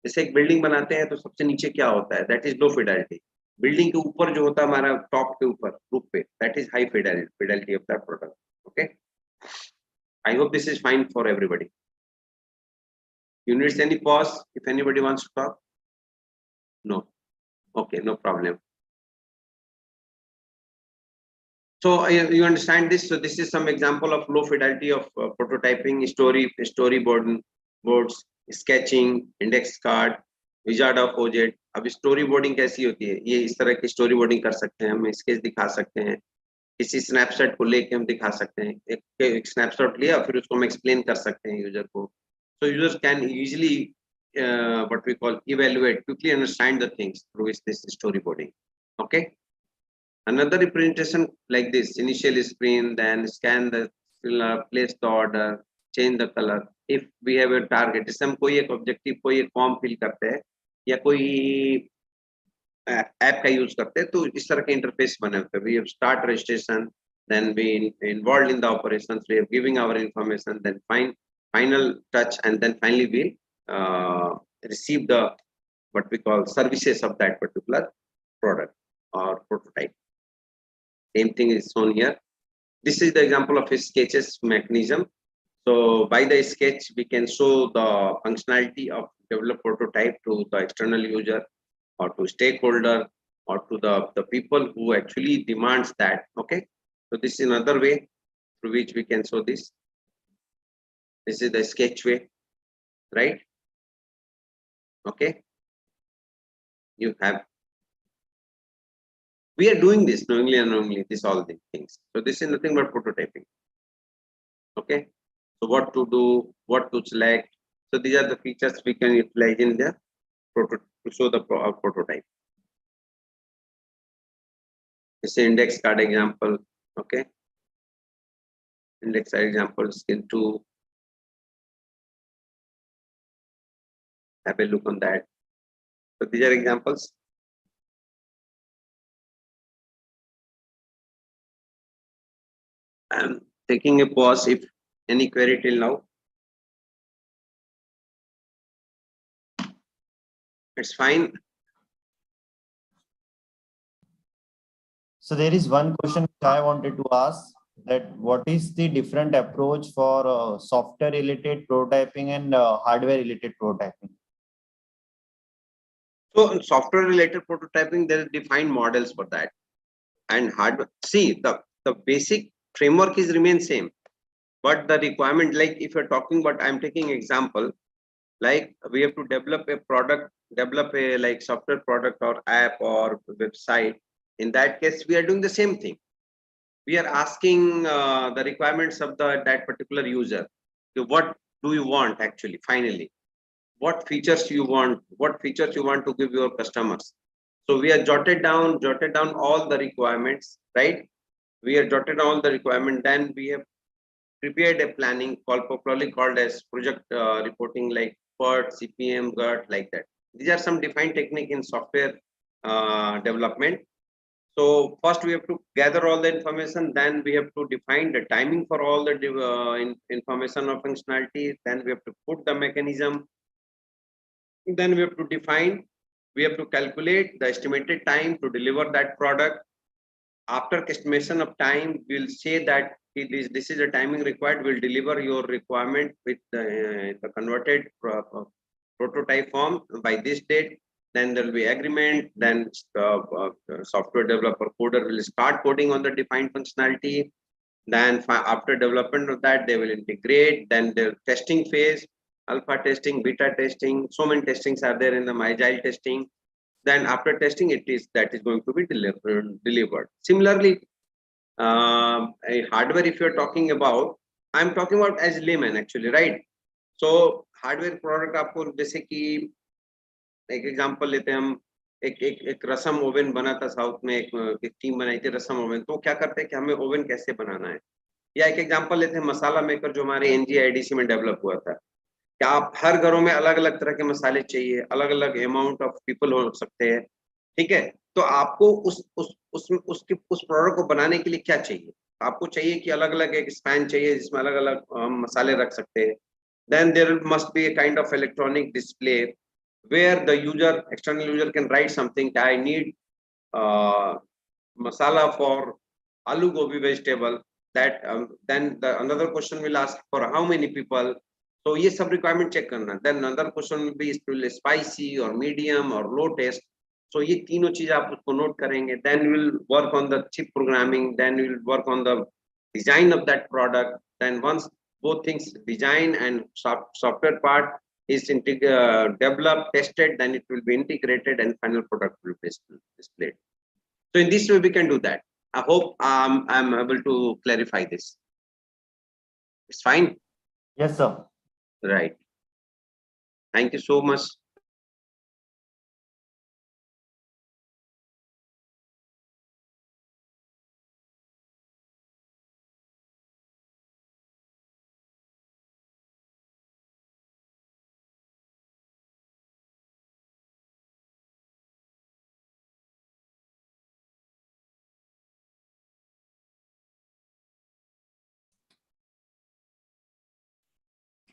जैसे एक building बनाते हैं तो सबसे नीचे क्या होता है? That is low fidelity. Building के ऊपर जो होता है हमारा टॉप के ऊपर रूफ पे, that is high fidelity of that product. Okay. I hope this is fine for everybody. You need any pause if anybody wants to talk? No. Okay, no problem. So you understand this. So this is some example of low fidelity of prototyping, boards, sketching, index card, wizard of OJ. अब storyboarding कैसी होती है? ये इस तरह की storyboarding कर सकते हैं, हम sketch दिखा सकते हैं, किसी snapshot को लेके हम दिखा सकते हैं, एक snapshot लिया फिर उसको हम explain कर सकते हैं user को. So users can easily what we call evaluate, quickly understand the things through this storyboarding. Okay. Another representation like this: initial screen, then scan the place the order, change the color. If we have a target, जैसे हम कोई एक objective, कोई एक form fill करते हैं या कोई app का use करते हैं, तो इस तरह के interface बने होते हैं. We have start registration, then we involved in the operations, we are giving our information, then final touch, and then finally we receive the what we call services of that particular product or prototype. Same thing is shown here. This is the example of a sketches mechanism. So by the sketch, we can show the functionality of develop prototype to the external user or to stakeholder or to the people who actually demands that. Okay. So this is another way through which we can show this. This is the sketch way, right? Okay. You have, we are doing this knowingly and unknowingly, this all these things. So this is nothing but prototyping. Okay. So what to do, what to select. So these are the features we can utilize in the to show the prototype. This is index card example. Okay. Index card example, skill 2. Have a look on that. So these are examples. I'm taking a pause if any query till now. It's fine. So there is one question which I wanted to ask, that what is the different approach for software related prototyping and hardware related prototyping? So in software related prototyping, there are defined models for that. And hardware, see the basic framework is remain same, but the requirement, like if you're talking about, I'm taking example, like we have to develop a product, develop a like software product or app or website. In that case, we are doing the same thing. We are asking the requirements of that particular user. So what do you want actually finally? What features you want? What features you want to give your customers? So we are jotted down all the requirements, right? We are jotted down all the requirement. Then we have prepared a planning popularly called as project reporting, like PERT, CPM, GERT, like that. These are some defined technique in software development. So first we have to gather all the information, then we have to define the timing for all the information or functionality, then we have to put the mechanism, then we have to define, we have to calculate the estimated time to deliver that product. After estimation of time, we'll say that this is the timing required, we'll deliver your requirement with the converted prototype form by this date. Then there will be agreement, then software developer coder will start coding on the defined functionality. Then after development of that, they will integrate. Then the testing phase, alpha testing, beta testing, so many testings are there in the agile testing. Then after testing, that is going to be delivered. Similarly, a hardware, if you're talking about, I'm talking about as layman actually, right? So hardware product आपको जैसे कि एक example लेते हैं हम, एक रसम oven बना था साउथ में, एक टीम बनाई थी रसम ओवन, तो क्या करते हैं कि हमें ओवन कैसे बनाना है, या एक एग्जांपल लेते हैं मसाला मेकर जो हमारे एनजी आईडीसी में डेवलप हुआ था। क्या आप हर घरों में अलग अलग तरह के मसाले चाहिए, अलग अलग अमाउंट ऑफ पीपल हो सकते हैं, ठीक है? तो आपको उसके उस प्रोडक्ट को बनाने के लिए क्या चाहिए? आपको चाहिए कि अलग अलग एक स्पैन चाहिए जिसमें अलग अलग मसाले रख सकते हैं। Then there must be a kind of electronic display where the user, external user, can write something. I need masala for aloo gobi vegetable. That then another question will ask for how many people. So ये सब requirement check करना. Then another question will be spicy or medium or low taste. So ये तीनों चीज आप उसको note करेंगे. Then we will work on the chip programming. Then we will work on the design of that product. Then once both things, design and software part, is developed, tested, then it will be integrated and final product will be displayed. So in this way we can do that. I hope I'm able to clarify this. It's fine. Yes, sir. Right. Thank you so much.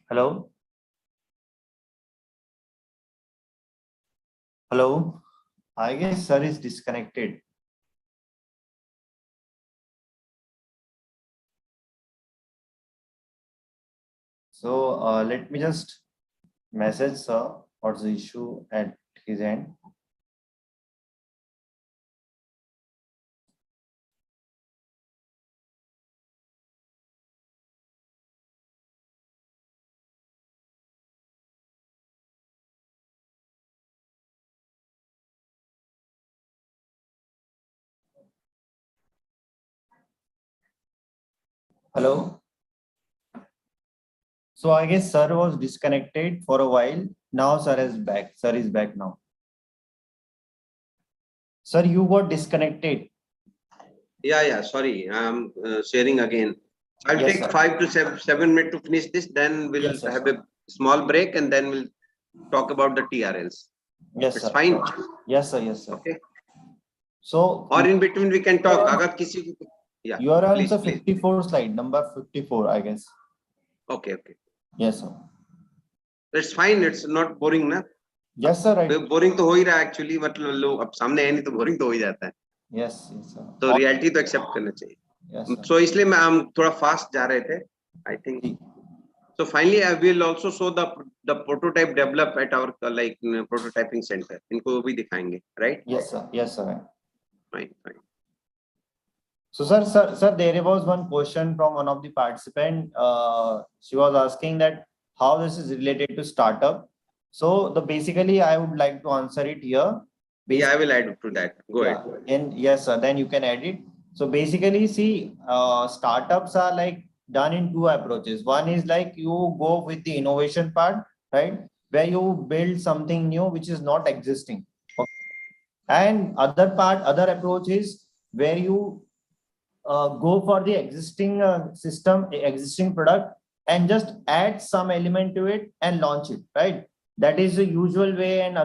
Hello. Hello. I guess sir is disconnected. So let me just message sir what's the issue at his end. Hello. So I guess sir was disconnected for a while. Now sir is back. Sir is back now. Sir, you got disconnected. Yeah. Sorry, I'm sharing again. I'll Yes, take sir. 5 to 7 minutes to finish this. Then we'll Yes, sir. have a small break, and then we'll talk about the TRLs. Yes, It's sir. fine. Yes, sir. Yes, sir. Okay. So Or in between we can talk. are on- अगर किसी को- yeah. you are on Please, the please. 54 slide, number 54, I guess. Okay. Yes, sir. It's fine. It's not boring, ना? Yes, sir. Right. Boring तो हो ही रहा है actually, मतलब लोग अब सामने है नहीं तो बोरिंग तो हो ही जाता है, Yes, yes, sir. तो रियलिटी तो एक्सेप्ट करना चाहिए. Yes, sir. So इसलिए मैं हम थोड़ा फास्ट जा रहे थे, I think. So finally I will also show the prototype develop at our like prototyping center. इनको भी दिखाएंगे, right? Yes, sir. Yes, sir. Fine. So, sir, there was one question from one of the participant. She was asking that how this is related to startup. So, basically, I would like to answer it here. Yeah, I will add to that. Go ahead. And yes, sir, then you can add it. So basically, see, startups are like done in two approaches. One is like you go with the innovation part, right? Where you build something new which is not existing. Okay. And other approach is where you go for the existing system, existing product, and just add some element to it and launch it, right? That is the usual way, and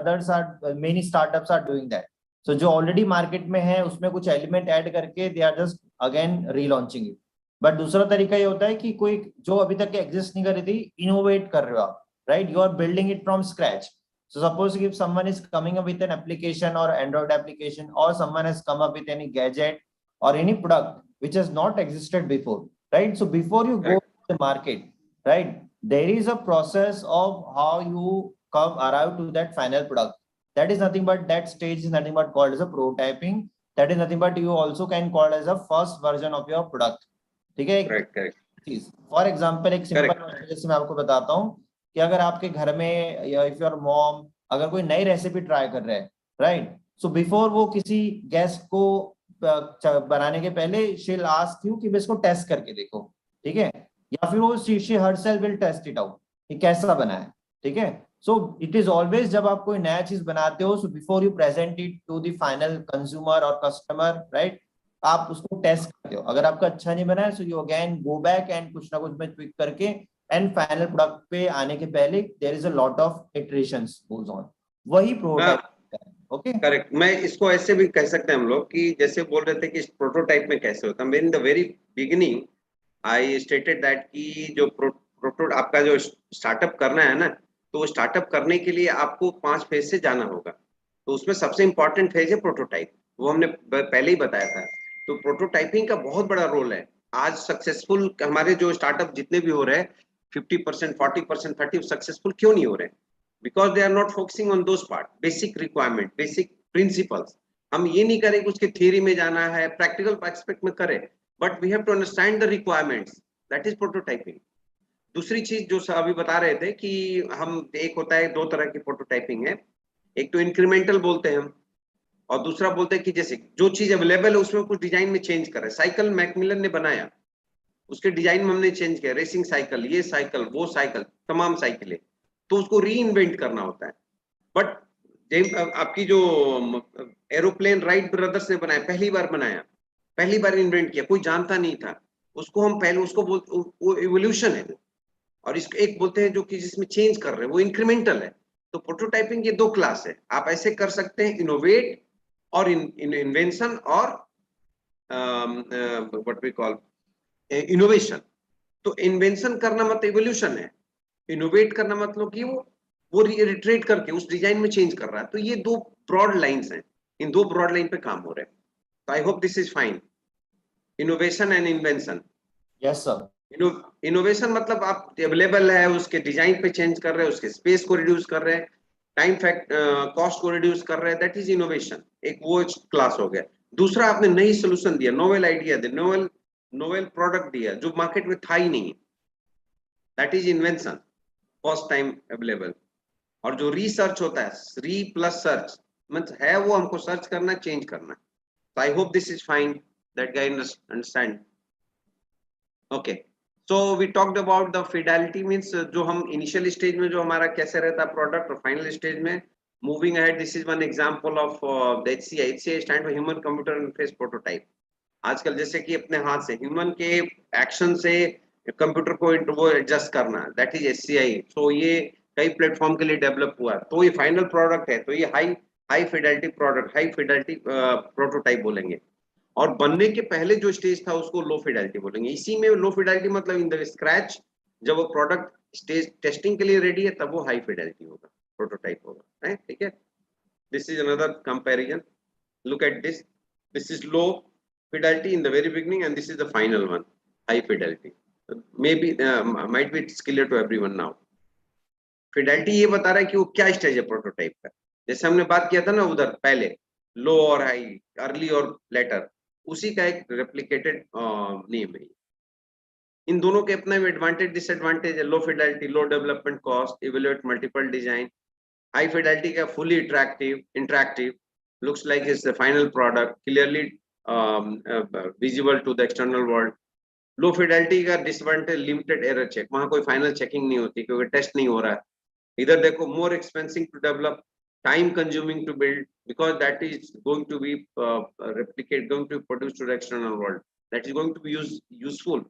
many startups are doing that. So जो already market में है उसमें कुछ element add करके they are just again relaunching it. But दूसरा तरीका ये होता है कि कोई जो अभी तक exist नहीं कर रही थी, innovate कर रहे हो आप, right? You are building it from scratch. So suppose if someone is coming up with an application or Android application, or someone has come up with any gadget or any product which has not existed before, right? So before you go to the market, right, there is a process of how you arrive to that final product. That is nothing but that stage is nothing but called as a prototyping. That is nothing but you also can call as a first version of your product. Okay? Correct. For example, एक simple जैसे मैं आपको बताता हूँ कि अगर आपके घर में या इफ योर मॉम अगर कोई नई रेसिपी ट्राई कर रहे हैं, राइट? सो बिफोर वो किसी गेस्ट को बनाने के पहले शी विल आस्क यू कि इसको टेस्ट करके देखो, ठीक है? या फिर वो she herself will test it out कि कैसा बना है, ठीक है? सो इट इज ऑलवेज जब आप कोई नया चीज बनाते हो, so before you present it to the final consumer और कस्टमर, राइट, आप उसको टेस्ट करते हो. अगर आपका अच्छा नहीं बना है, so you again go back and कुछ ना कुछ में ट्विक करके एंड फाइनल प्रोडक्ट पे आने के पहले there is a lot of iterations goes on. वही प्रोटोटाइप. Okay, correct. मैं इसको ऐसे भी कह सकते हैं हम लोग कि जैसे बोल रहे थे कि प्रोटोटाइप में कैसे होता है. In the very beginning I stated that कि जो प्रोटो आपका जो स्टार्टअप करना है ना, तो स्टार्टअप करने के लिए आपको 5 फेज से जाना होगा. तो उसमें सबसे इंपॉर्टेंट फेज है प्रोटोटाइप. वो हमने पहले ही बताया था. तो प्रोटोटाइपिंग का बहुत बड़ा रोल है. आज सक्सेसफुल हमारे जो स्टार्टअप जितने भी हो रहे हैं 50%, 40%, 30% सक्सेसफुल क्यों नहीं हो रहे? Because they are not focusing on those part, basic requirement, basic principles. हम ये नहीं करें कि उसके थियरी में जाना है, प्रैक्टिकल एस्पेक्ट में करें, but we have to understand the requirements. That is prototyping. दूसरी चीज जो अभी बता रहे थे कि हम एक होता है, 2 तरह की प्रोटोटाइपिंग है. एक तो इंक्रीमेंटल बोलते हैं हम, और दूसरा बोलते हैं कि जैसे जो चीज अवेलेबल है उसमें कुछ डिजाइन में चेंज कर रहे हैं. साइकिल मैकमिलन ने बनाया, उसके डिजाइन में हमने चेंज किया, रेसिंग साइकिल, ये साइकिल, वो साइकिल, तमाम साइकिलें, तो उसको री इन्वेंट करना होता है. बट आपकी जो एरोप्लेन राइट ब्रदर्स ने बनाया, पहली बार बनाया, पहली बार इन्वेंट किया, कोई जानता नहीं था उसको. हम पहले उसको बोलते वो इवोल्यूशन है. और इसको एक बोलते हैं जो कि जिसमें चेंज कर रहे हैं, वो इंक्रीमेंटल है. तो प्रोटोटाइपिंग ये 2 क्लास है. आप ऐसे कर सकते हैं इनोवेट और इन्वेंशन और व्हाट वी कॉल इनोवेशन. तो इन्वेंशन करना मतलब इवोल्यूशन है, इनोवेट करना मतलब कि वो रिट्रेट करके उस डिजाइन में चेंज कर रहा है. तो ये 2 ब्रॉड लाइंस हैं. इन 2 ब्रॉड लाइन पे काम हो रहे हैं. तो आई hope this is fine. Innovation and invention. Yes sir, innovation मतलब आप अवेलेबल है, उसके डिजाइन पे चेंज कर रहे हैं, उसके स्पेस को रिड्यूस कर रहे हैं, टाइम फैक्ट कॉस्ट को रिड्यूस कर रहे हैं, दैट इज इनोवेशन। एक वो क्लास हो गया। दूसरा, आपने नई सोल्यूशन दिया, नोवेल आइडिया दिया, नोवेल नोवेल प्रोडक्ट दिया जो मार्केट में था ही नहीं, that is invention, first time available. और जो रिसर्च होता है, री प्लस सर्च मींस है वो हमको सर्च करना, चेंज करना। So I hope this is fine, that guy understand. Okay, so we talked about the fidelity means जो हम initial stage में जो हमारा कैसे रहता है प्रोडक्ट, और फाइनल स्टेज में moving ahead, this is one example of the HCI. HCI stand for Human Computer Interface Prototype. आजकल जैसे कि अपने हाथ से ह्यूमन के एक्शन से कंप्यूटर को वो एडजस्ट करना, दैट इज एचसीआई। सो ये कई प्लेटफॉर्म के लिए डेवलप हुआ, तो ये फाइनल प्रोडक्ट है, तो ये high high Fidelity product, high Fidelity prototype बोलेंगे। और बनने के पहले जो स्टेज था उसको लो फिडेलिटी बोलेंगे। इसी में लो फिडेलिटी मतलब इन द स्क्रैच, जब वो प्रोडक्ट स्टेज टेस्टिंग के लिए रेडी है तब वो हाई फिडेलिटी होगा, प्रोटोटाइप होगा, है ठीक है। This is another comparison, look at this, this is low fidelity in the very beginning and this is the final one, high fidelity. Maybe might be it's clear to everyone now. Fidelity ये बता रहा है कि वो क्या stage है prototype का। जैसे हमने बात किया था ना उधर पहले, लो और हाई, अर्ली और लेटर, उसी का एक रेप्लिकेटेड नेम है। इन दोनों के अपना एडवांटेज डिसएडवांटेज है। Low fidelity, low development cost, evaluate multiple design. High fidelity का fully interactive, looks like it's the final product, clearly visible to the external world. Low fidelity का disadvantage limited error check, वहां कोई final checking नहीं होती क्योंकि test नहीं हो रहा है। इधर देखो, more expensive to develop, time consuming to build, because that is going to be going to be produced to the external world, that is going to be useful,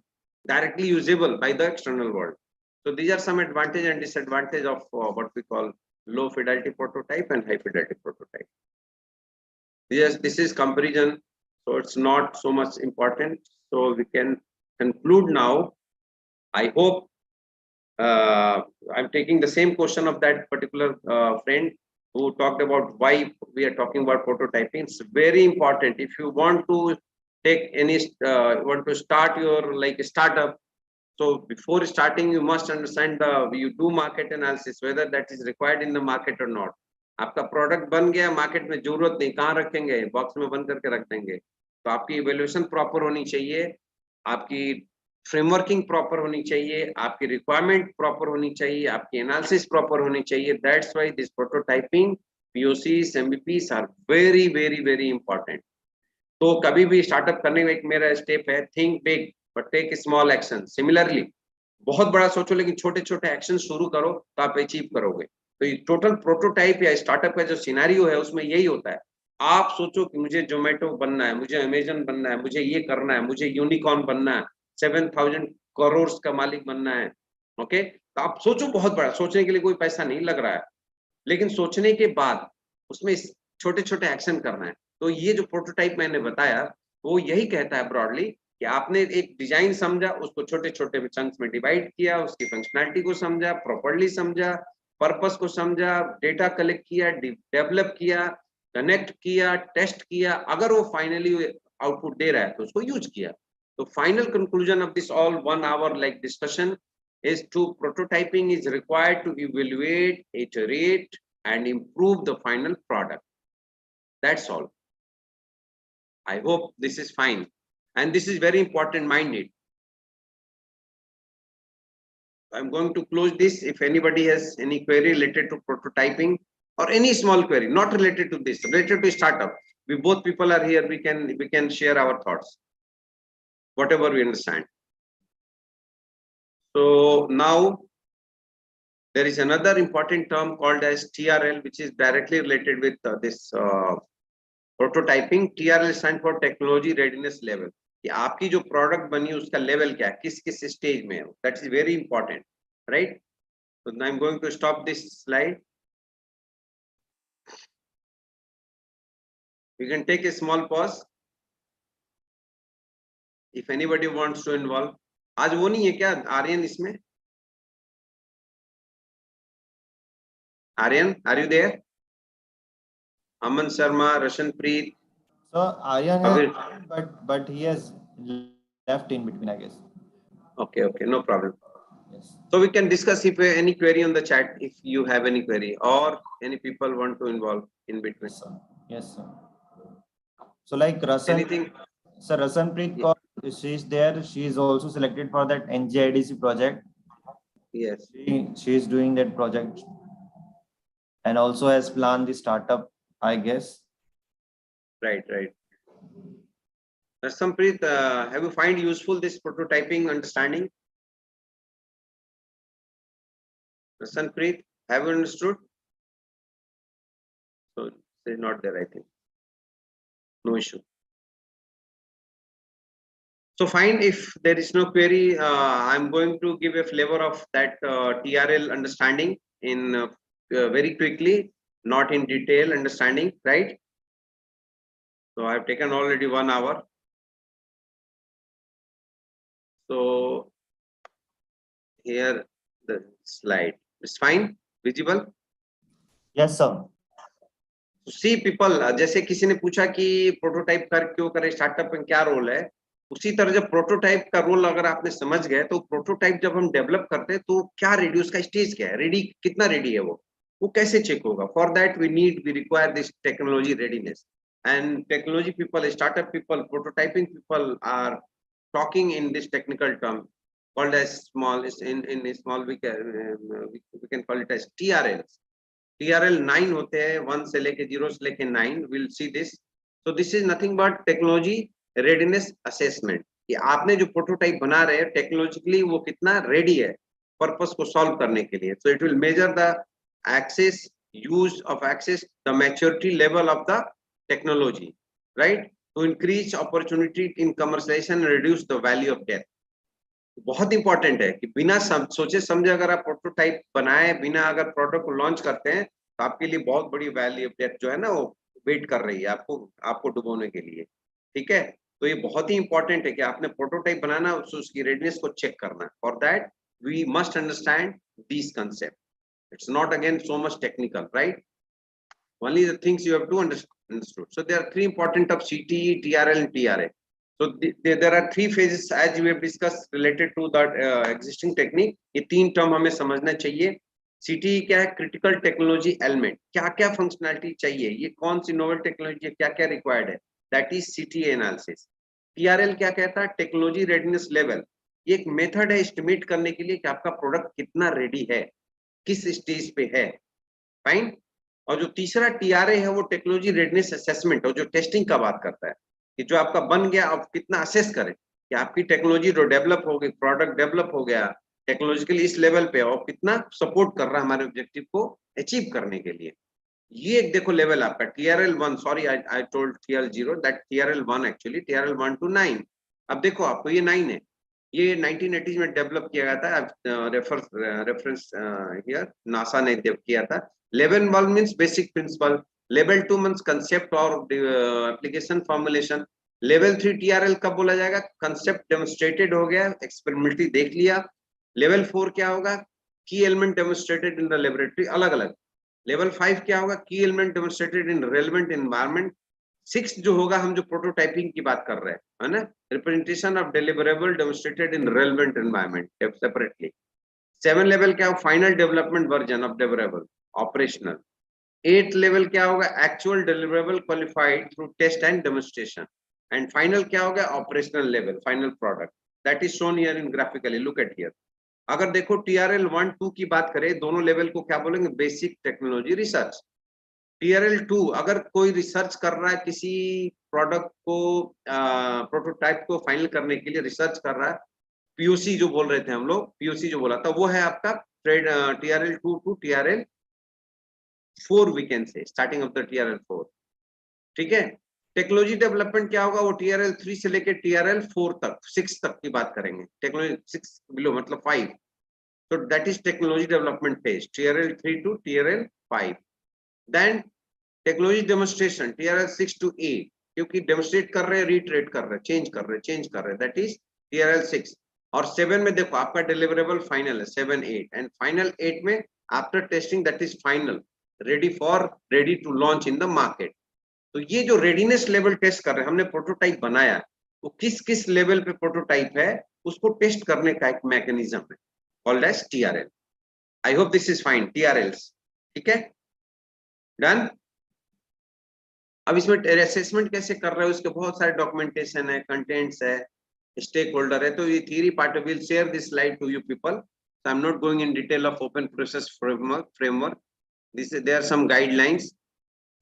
directly usable by the external world. So these are some advantage and disadvantage of what we call low fidelity prototype and high fidelity prototype. Yes, this is comparison, so it's not so much important. So we can conclude now. I hope I'm taking the same question of that particular friend who talked about why we are talking about prototyping. It's very important. If you want to take any, want to start your like startup, so before starting you must understand you do market analysis, whether that is required in the market or not. आपका product बन गया, market में जरूरत नहीं, कहाँ रखेंगे, box में बंद करके रख देंगे। तो आपकी इवैल्यूएशन प्रॉपर होनी चाहिए, आपकी फ्रेमवर्किंग प्रॉपर होनी चाहिए, आपकी रिक्वायरमेंट प्रॉपर होनी चाहिए, आपकी एनालिसिस प्रॉपर होनी चाहिए। That's why this prototyping, POCs, MVPs are very very very important. तो कभी भी स्टार्टअप करने में एक मेरा स्टेप है, think big but take small action. Similarly बहुत बड़ा सोचो लेकिन छोटे छोटे एक्शन शुरू करो तो आप अचीव करोगे। तो ये टोटल प्रोटोटाइप या स्टार्टअप का जो सिनेरियो है उसमें यही होता है। आप सोचो कि मुझे जोमेटो बनना है, मुझे अमेजन बनना है, मुझे ये करना है, मुझे यूनिकॉर्न बनना है, 7,000 करोड़ का मालिक बनना है। ओके, तो आप सोचो बहुत बड़ा, सोचने के लिए कोई पैसा नहीं लग रहा है, लेकिन सोचने के बाद उसमें छोटे छोटे एक्शन करना है। तो ये जो प्रोटोटाइप मैंने बताया वो यही कहता है ब्रॉडली कि आपने एक डिजाइन समझा, उसको छोटे छोटे चंक्स में डिवाइड किया, उसकी फंक्शनैलिटी को समझा, प्रॉपर्ली समझा, पर्पस को समझा, डेटा कलेक्ट किया, डेवलप किया, कनेक्ट किया, टेस्ट किया, अगर वो फाइनली आउटपुट दे रहा है तो उसको यूज किया। तो final conclusion of this all 1 hour like discussion is to prototyping is required to evaluate, iterate and improve the final product. That's all. I hope this is fine, and this is very important, mind it. I'm going to close this. If anybody has any query related to prototyping or any small query not related to this, related to startup, we both people are here, we can share our thoughts, whatever we understand. So now there is another important term called as TRL, which is directly related with this prototyping. TRL stands for technology readiness level, कि आपकी जो product बनी उसका level क्या है, किस किस stage में है, that is very important, right. So now I'm going to stop this slide. You can take a small pause if anybody wants to involve. आज वो नहीं है क्या आर्यन इसमें? Aryan, are you there? Aman Sharma, Rashan Preet. So Aryan has, but he has left in between, I guess. Okay, okay, no problem. Yes. So we can discuss if any query on the chat, if you have any query or any people want to involve in between. Yes, sir. Yes, sir. So like Rasan, Anything? sir, Rasanpreet Ye- Kaur, she's there. She is also selected for that NGIDC project. Yes, She is doing that project and also has planned the startup, I guess. right, right. Sampreet, have you find useful this prototyping understanding? Sanpreet, have you understood? So it's not there, I think. No issue. So fine, if there is no query, I'm going to give a flavor of that TRL understanding in very quickly, not in detail understanding, right? So I've taken already 1 hour. So here the slide is fine, visible. Yes, sir. See people, जैसे किसी ने पूछा कि prototype कर क्यों करे, startup में क्या रोल है, उसी तरह जब प्रोटोटाइप का रोल अगर आपने समझ गए तो प्रोटोटाइप जब हम डेवलप करते हैं तो क्या रेडी, उसका स्टेज क्या है, रेडी कितना रेडी है वो कैसे चेक होगा. For that we require this technology readiness and technology people, startup people, prototyping people are talking in this technical term called as small in small we can call it as TRLs. TRL 9 होते हैं, 1 से लेके 0 से लेके 9. Will see this. So this is nothing but technology readiness assessment, कि आपने जो prototype बना रहे हैं टेक्नोलॉजिकली वो कितना रेडी है पर्पस को सॉल्व करने के लिए. So it will measure the access, use of access, the maturity level of the technology, right, to increase opportunity in commercialization, reduce the value of death. बहुत इंपॉर्टेंट है कि बिना सोचे समझे अगर आप प्रोटोटाइप बनाए, बिना अगर प्रोडक्ट को लॉन्च करते हैं तो आपके लिए बहुत बड़ी वैल्यू ऑफ डेथ जो है ना वो वेट कर रही है आपको डुबोने के लिए. ठीक है, तो ये बहुत ही इंपॉर्टेंट है कि आपने प्रोटोटाइप बनाना, उसकी रेडीनेस को चेक करना. For that we must understand this concept. It's not again so much technical, right? Only the things you have to understood. So there are 3 important of CTE, TRL and TRA. So there are 3 phases as we have discussed related to that existing technique. ये 3 term हमें समझना चाहिए. CTE क्या है? Critical Technology Element. क्या क्या functionality चाहिए, ये कौन सी novel technology है, क्या क्या required है, that is CTE analysis. TRL क्या कहता है? Technology Readiness Level. ये एक मेथड है एस्टिमेट करने के लिए कि आपका प्रोडक्ट कितना रेडी है, किस स्टेज पे है. फाइन. और जो तीसरा टीआरए है वो टेक्नोलॉजी रेडनेस असेसमेंट, और जो टेस्टिंग का बात करता है कि जो आपका बन गया आप कितना असेस करें कि आपकी टेक्नोलॉजी जो डेवलप हो गई, प्रोडक्ट डेवलप हो गया टेक्नोलॉजिकली इस लेवल पे, और कितना सपोर्ट कर रहा है हमारे ऑब्जेक्टिव को अचीव करने के लिए. ये एक देखो लेवल आपका TRL 1, sorry I told TRL 0, that TRL 1 actually TRL 1 to 9. अब देखो आपको ये 9 है, ये 1980 में डेवलप किया गया था. रेफरेंस हियर नासा ने किया था. Level 1 means basic principle, level 2 means concept और एप्लीकेशन फॉर्मुलेशन. लेवल 3 TRL कब बोला जाएगा? कंसेप्ट डेमोन्स्ट्रेटेड हो गया, एक्सपेरिमेंटली देख लिया. लेवल 4 क्या होगा? की element demonstrated in the laboratory, अलग अलग. लेवल 5 क्या होगा? की element demonstrated in relevant environment. 6 जो होगा, हम जो प्रोटोटाइपिंग की बात कर रहे हैं, है ना, representation of deliverable demonstrated in relevant environment separately. 7 level क्या हो? Final development version of deliverable, operational. 8 level क्या होगा? Actual deliverable qualified through test and demonstration. And final क्या होगा? Operational level, final product. That is shown here in graphically, look at here. अगर देखो TRL 1 2 की बात करें, दोनों लेवल को क्या बोलेंगे? Basic technology research. TRL 2 अगर कोई रिसर्च कर रहा है, किसी प्रोडक्ट को प्रोटोटाइप को फाइनल करने के लिए रिसर्च कर रहा है, POC जो बोल रहे थे हम लोग, POC जो बोला था, वो है आपका TRL 2 to TRL 4 we can say, starting of the TRL 4. ठीक है. टेक्नोलॉजी डेवलपमेंट क्या होगा? वो TRL 3 से लेके TRL 4 तक, 6 तक की बात करेंगे. टेक्नोलॉजी 6 बिलो मतलब 5. So that is technology development phase, TRL 3 to TRL 5. Then technology demonstration, TRL 6 to 8, क्योंकि demonstrate कर रहे हैं, reiterate कर रहे हैं, change कर रहे हैं, that is TRL 6. और 7 में देखो आपका deliverable final है, 7 8, and final 8 में after testing that is final, ready to launch in the market. तो ये जो readiness level test कर रहे हैं, हमने prototype बनाया, वो किस किस लेवल पे प्रोटोटाइप है उसको टेस्ट करने का एक मैकेनिज्म है called as TRL. I hope this is fine, TRLs, ठीक है, डन। अब इसमें असेसमेंट कैसे कर रहे हो, इसके बहुत सारे डॉक्यूमेंटेशन है, कंटेंट्स है, स्टेक होल्डर है। तो ये theory part will share this slide to you people, so I'm not going in detail of open process framework. There are some guidelines.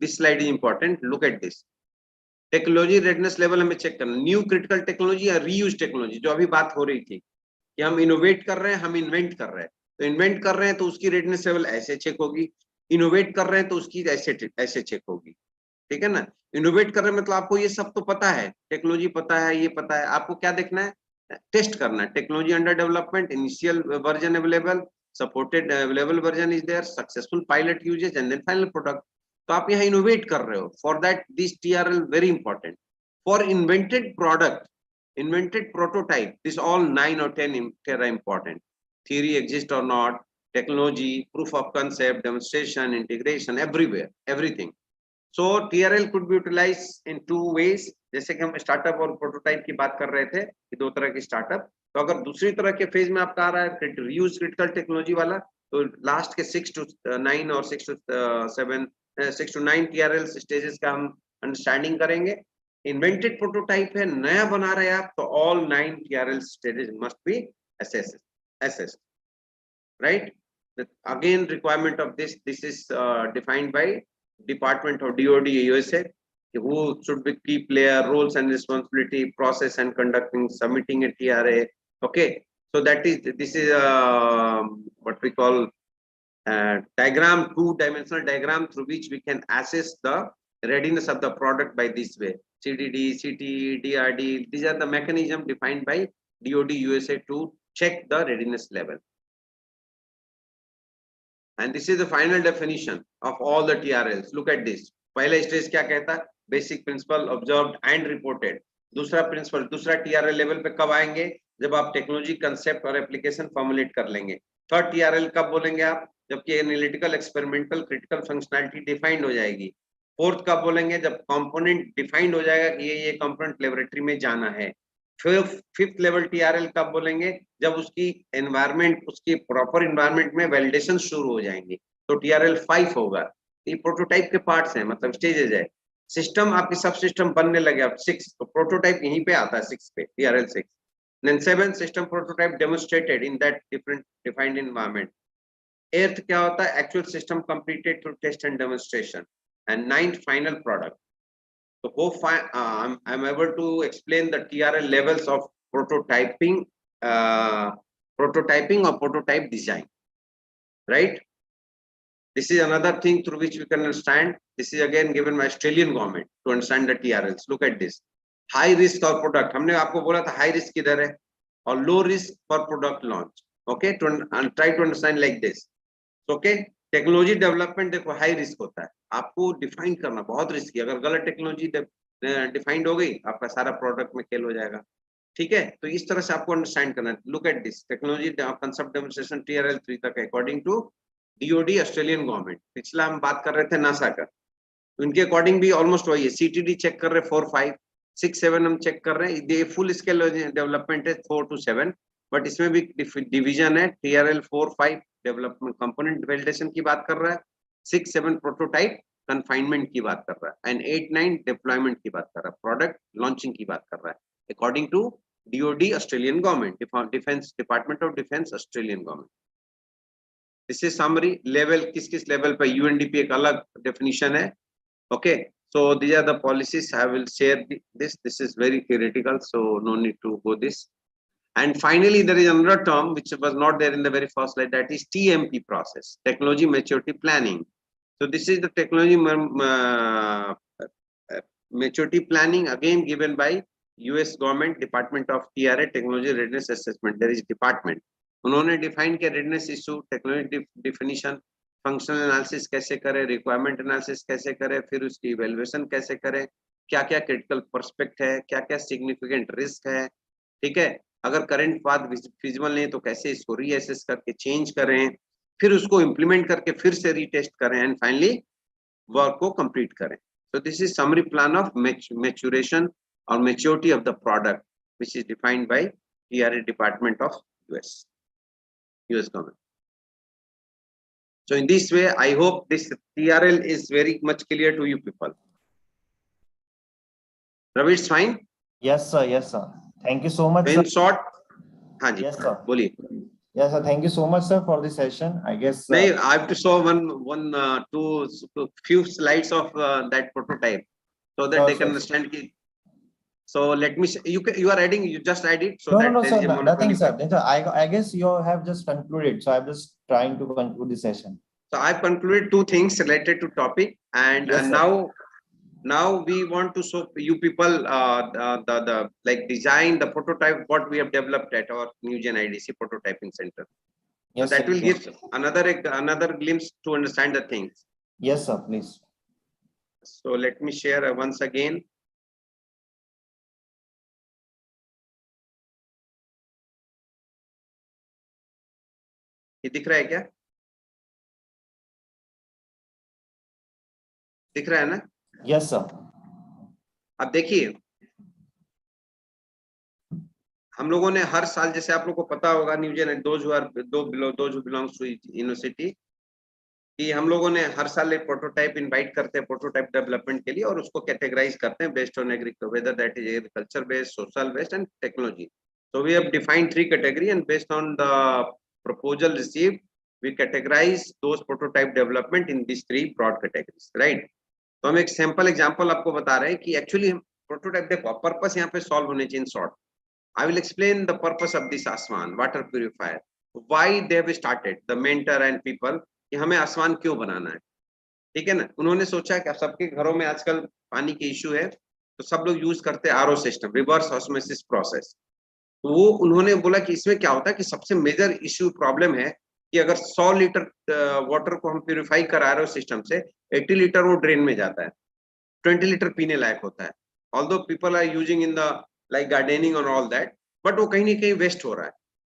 This slide is important. Look at this. Technology redness level हमें check करना, new critical technology या reuse technology, जो अभी बात हो रही थी कि हम इनोवेट कर रहे हैं, हम इन्वेंट कर रहे हैं। तो इन्वेंट कर रहे हैं तो उसकी रेडनेस लेवल ऐसे चेक होगी, इनोवेट कर रहे हैं तो उसकी ऐसे चेक होगी, ठीक है ना। इनोवेट कर रहे हैं मतलब आपको ये सब तो पता है, टेक्नोलॉजी पता है, ये पता है, आपको क्या देखना है, टेस्ट करना है। Technology under development, initial version available, supported available version is there, successful pilot usages and then final product. तो आप यहाँ इनोवेट कर रहे हो, for that this TRL very important. For invented product, invented prototype, this all 9 or 10 are important. Theory exists or not, technology, proof of concept, demonstration, integration, everywhere, everything. So TRL could be utilized in 2 ways. जैसे कि हम startup और prototype की बात कर रहे थे कि 2 तरह की स्टार्टअप। तो अगर दूसरी तरह के फेज में आपका आ रहा है रीयूज क्रिटिकल टेक्नोलॉजी वाला, तो लास्ट के 6 to 9 और 6 to 9 TRL स्टेजेस का हम अंडरस्टैंडिंग करेंगे। इन्वेंटेड प्रोटोटाइप है, नया बना रहे हैं आप, तो all 9 TRL stages must be assessed, right? Again, requirement of this is defined by Department of DoD USA, who should be key player, roles and responsibility, process and conducting, submitting a TRA. Okay, so this is what we call diagram, 2-dimensional diagram through which we can assess the readiness of the product by this way. CDD, CTE, DRD, these are the mechanism defined by DoD USA to check the readiness level. And this is the final definition of all the TRLs. Look at this. पहला stage क्या कहता है, basic principle observed and reported. दूसरा principal, दूसरा TRL level पे कब आएंगे, जब आप टेक्नोलॉजी कंसेप्ट और एप्लीकेशन फॉर्मुलेट कर लेंगे। थर्ड TRL कब बोलेंगे आप, जबकि analytical, experimental, critical functionality defined हो जाएगी। फोर्थ कब बोलेंगे, जब कंपोनेंट डिफाइंड हो जाएगा कि ये कंपोनेंट लेबोरेटरी में जाना है। फिफ्थ लेवल TRL कब बोलेंगे, जब उसकी एनवायरनमेंट, उसकी प्रॉपर एनवायरनमेंट में वैलिडेशन शुरू हो जाएंगे, तो TRL 5 होगा। ये प्रोटोटाइप के पार्ट्स हैं, मतलब स्टेजेस है। सिस्टम, आपके सब सिस्टम बनने लगे अब 6, तो प्रोटोटाइप यहीं पे आता है 6 पे, TRL 6। Then 7, system prototype demonstrated in that different defined environment. 8th क्या होता है, actual system completed through test and demonstration. And 9th, final product. So hope I'm able to explain the TRL levels of prototyping, prototyping or prototype design, right? This is another thing through which we can understand. This is again given by Australian government to understand the TRLs. Look at this. High risk और product, हमने आपको बोला था high risk किधर है, और low risk for product launch. Okay, try to understand like this. Okay, technology development देखो high risk होता है, आपको डिफाइन करना बहुत रिस्की। अगर गलत टेक्नोलॉजी डिफाइंड हो गई, आपका सारा प्रोडक्ट में फेल हो जाएगा, ठीक है। तो इस तरह से आपको अंडरस्टैंड करना है। Look at this, technology concept demonstration TRL 3 तक according to DoD Australian government. पिछला हम बात कर रहे थे नासा का, उनके अकॉर्डिंग भी ऑलमोस्ट वही है। CTD चेक कर रहे 4, 5, 6, 7 हम चेक कर रहे हैं। फुल स्केल डेवलपमेंट है 4 to 7, बट इसमें भी डिवीजन है। TRL 4, 5 डेवलपमेंट कंपोनेंट वैलिडेशन की बात कर रहा है, 6, 7 प्रोटोटाइप कन्फाइनमेंट की बात कर रहा है, एंड 8, 9 डिप्लॉयमेंट की बात कर रहा है, प्रोडक्ट लॉन्चिंग की बात कर रहा है, according to DoD Australian government, defence department of defence Australian government. This is summary level, किस किस लेवल पर UNDP एक अलग डेफिनेशन है। Okay, so these are the policies. I will share this. This is very theoretical, so no need to go this. And finally, there is another term which was not there in the very first slide, that is TMP process, Technology Maturity Planning. So this is the technology maturity planning, again given by US government, Department of TRA, Technology Readiness Assessment. There is department. उन्होंने define किया redness issue, technology definition, functional analysis कैसे करें, requirement analysis कैसे करें, फिर उसकी evaluation कैसे करें, क्या क्या क्रिटिकल पर्सपेक्ट है, क्या क्या सिग्निफिकेंट रिस्क है, ठीक है। अगर करंट पाथ फिजिबल नहीं तो कैसे इसको रीअसेस करके चेंज करें, फिर उसको इम्प्लीमेंट करके फिर से रीटेस्ट करें, एंड फाइनली वर्क को कंप्लीट करें। So this is summary plan of maturation or maturity of the product, which is defined by TRA Department of US government. So in this way, I hope this TRL is very much clear to you people. Ravi, it's fine? Yes, sir. Yes, sir. Thank you so much, In sir. short, हाँ जी, Yes, sir. बोलिए. Yes, sir. Thank you so much, sir, for the session. I guess. नहीं, I have to show two few slides of that prototype so that they can understand. So let me. You are adding. You just add it so No, that no, there sir. is a Nothing, monopoly. sir. I guess you have just concluded. So I'm just trying to conclude the session. So I've concluded two things related to topic, and Yes, now we want to show you people the like design the prototype what we have developed at our NewGen IEDC prototyping center. So yes, that sir. will give another glimpse to understand the things. Yes, sir. Please. So let me share once again. ये दिख रहा है क्या? दिख रहा है ना? Yes, sir. अब देखिए, हम लोगों ने हर साल, जैसे आप लोगों को पता होगा, न्यूजन those who belongs to university, कि हम लोगों ने हर साल एक प्रोटोटाइप इनवाइट करते हैं प्रोटोटाइप डेवलपमेंट के लिए, और उसको कैटेगराइज करते हैं based on agriculture, whether that is agriculture based, social based and technology. So we have defined 3 category, and based on the proposal received, we categorize those prototype development in these 3 broad categories, right? तो हम एक sample example आपको बता रहे हैं कि actually prototype देखो, purpose यहाँ पे सॉल्व होने चाहिए. In short, I will explain the purpose of this आसमान water purifier, why they have started, the mentor and people, कि हमें आसमान क्यों बनाना है. ठीक है ना? उन्होंने सोचा कि सबके घरों में आजकल पानी की इश्यू है, तो सब लोग यूज करते हैं RO system, reverse osmosis process. तो वो उन्होंने बोला कि इसमें क्या होता है कि सबसे मेजर इश्यू प्रॉब्लम है कि अगर 100 लीटर वाटर को हम प्यूरिफाई करा रहे हो सिस्टम से, 80 लीटर वो ड्रेन में जाता है, 20 लीटर पीने लायक होता है. Although people are using in the like gardening और ऑल दैट, बट वो कहीं ना कहीं वेस्ट हो रहा है.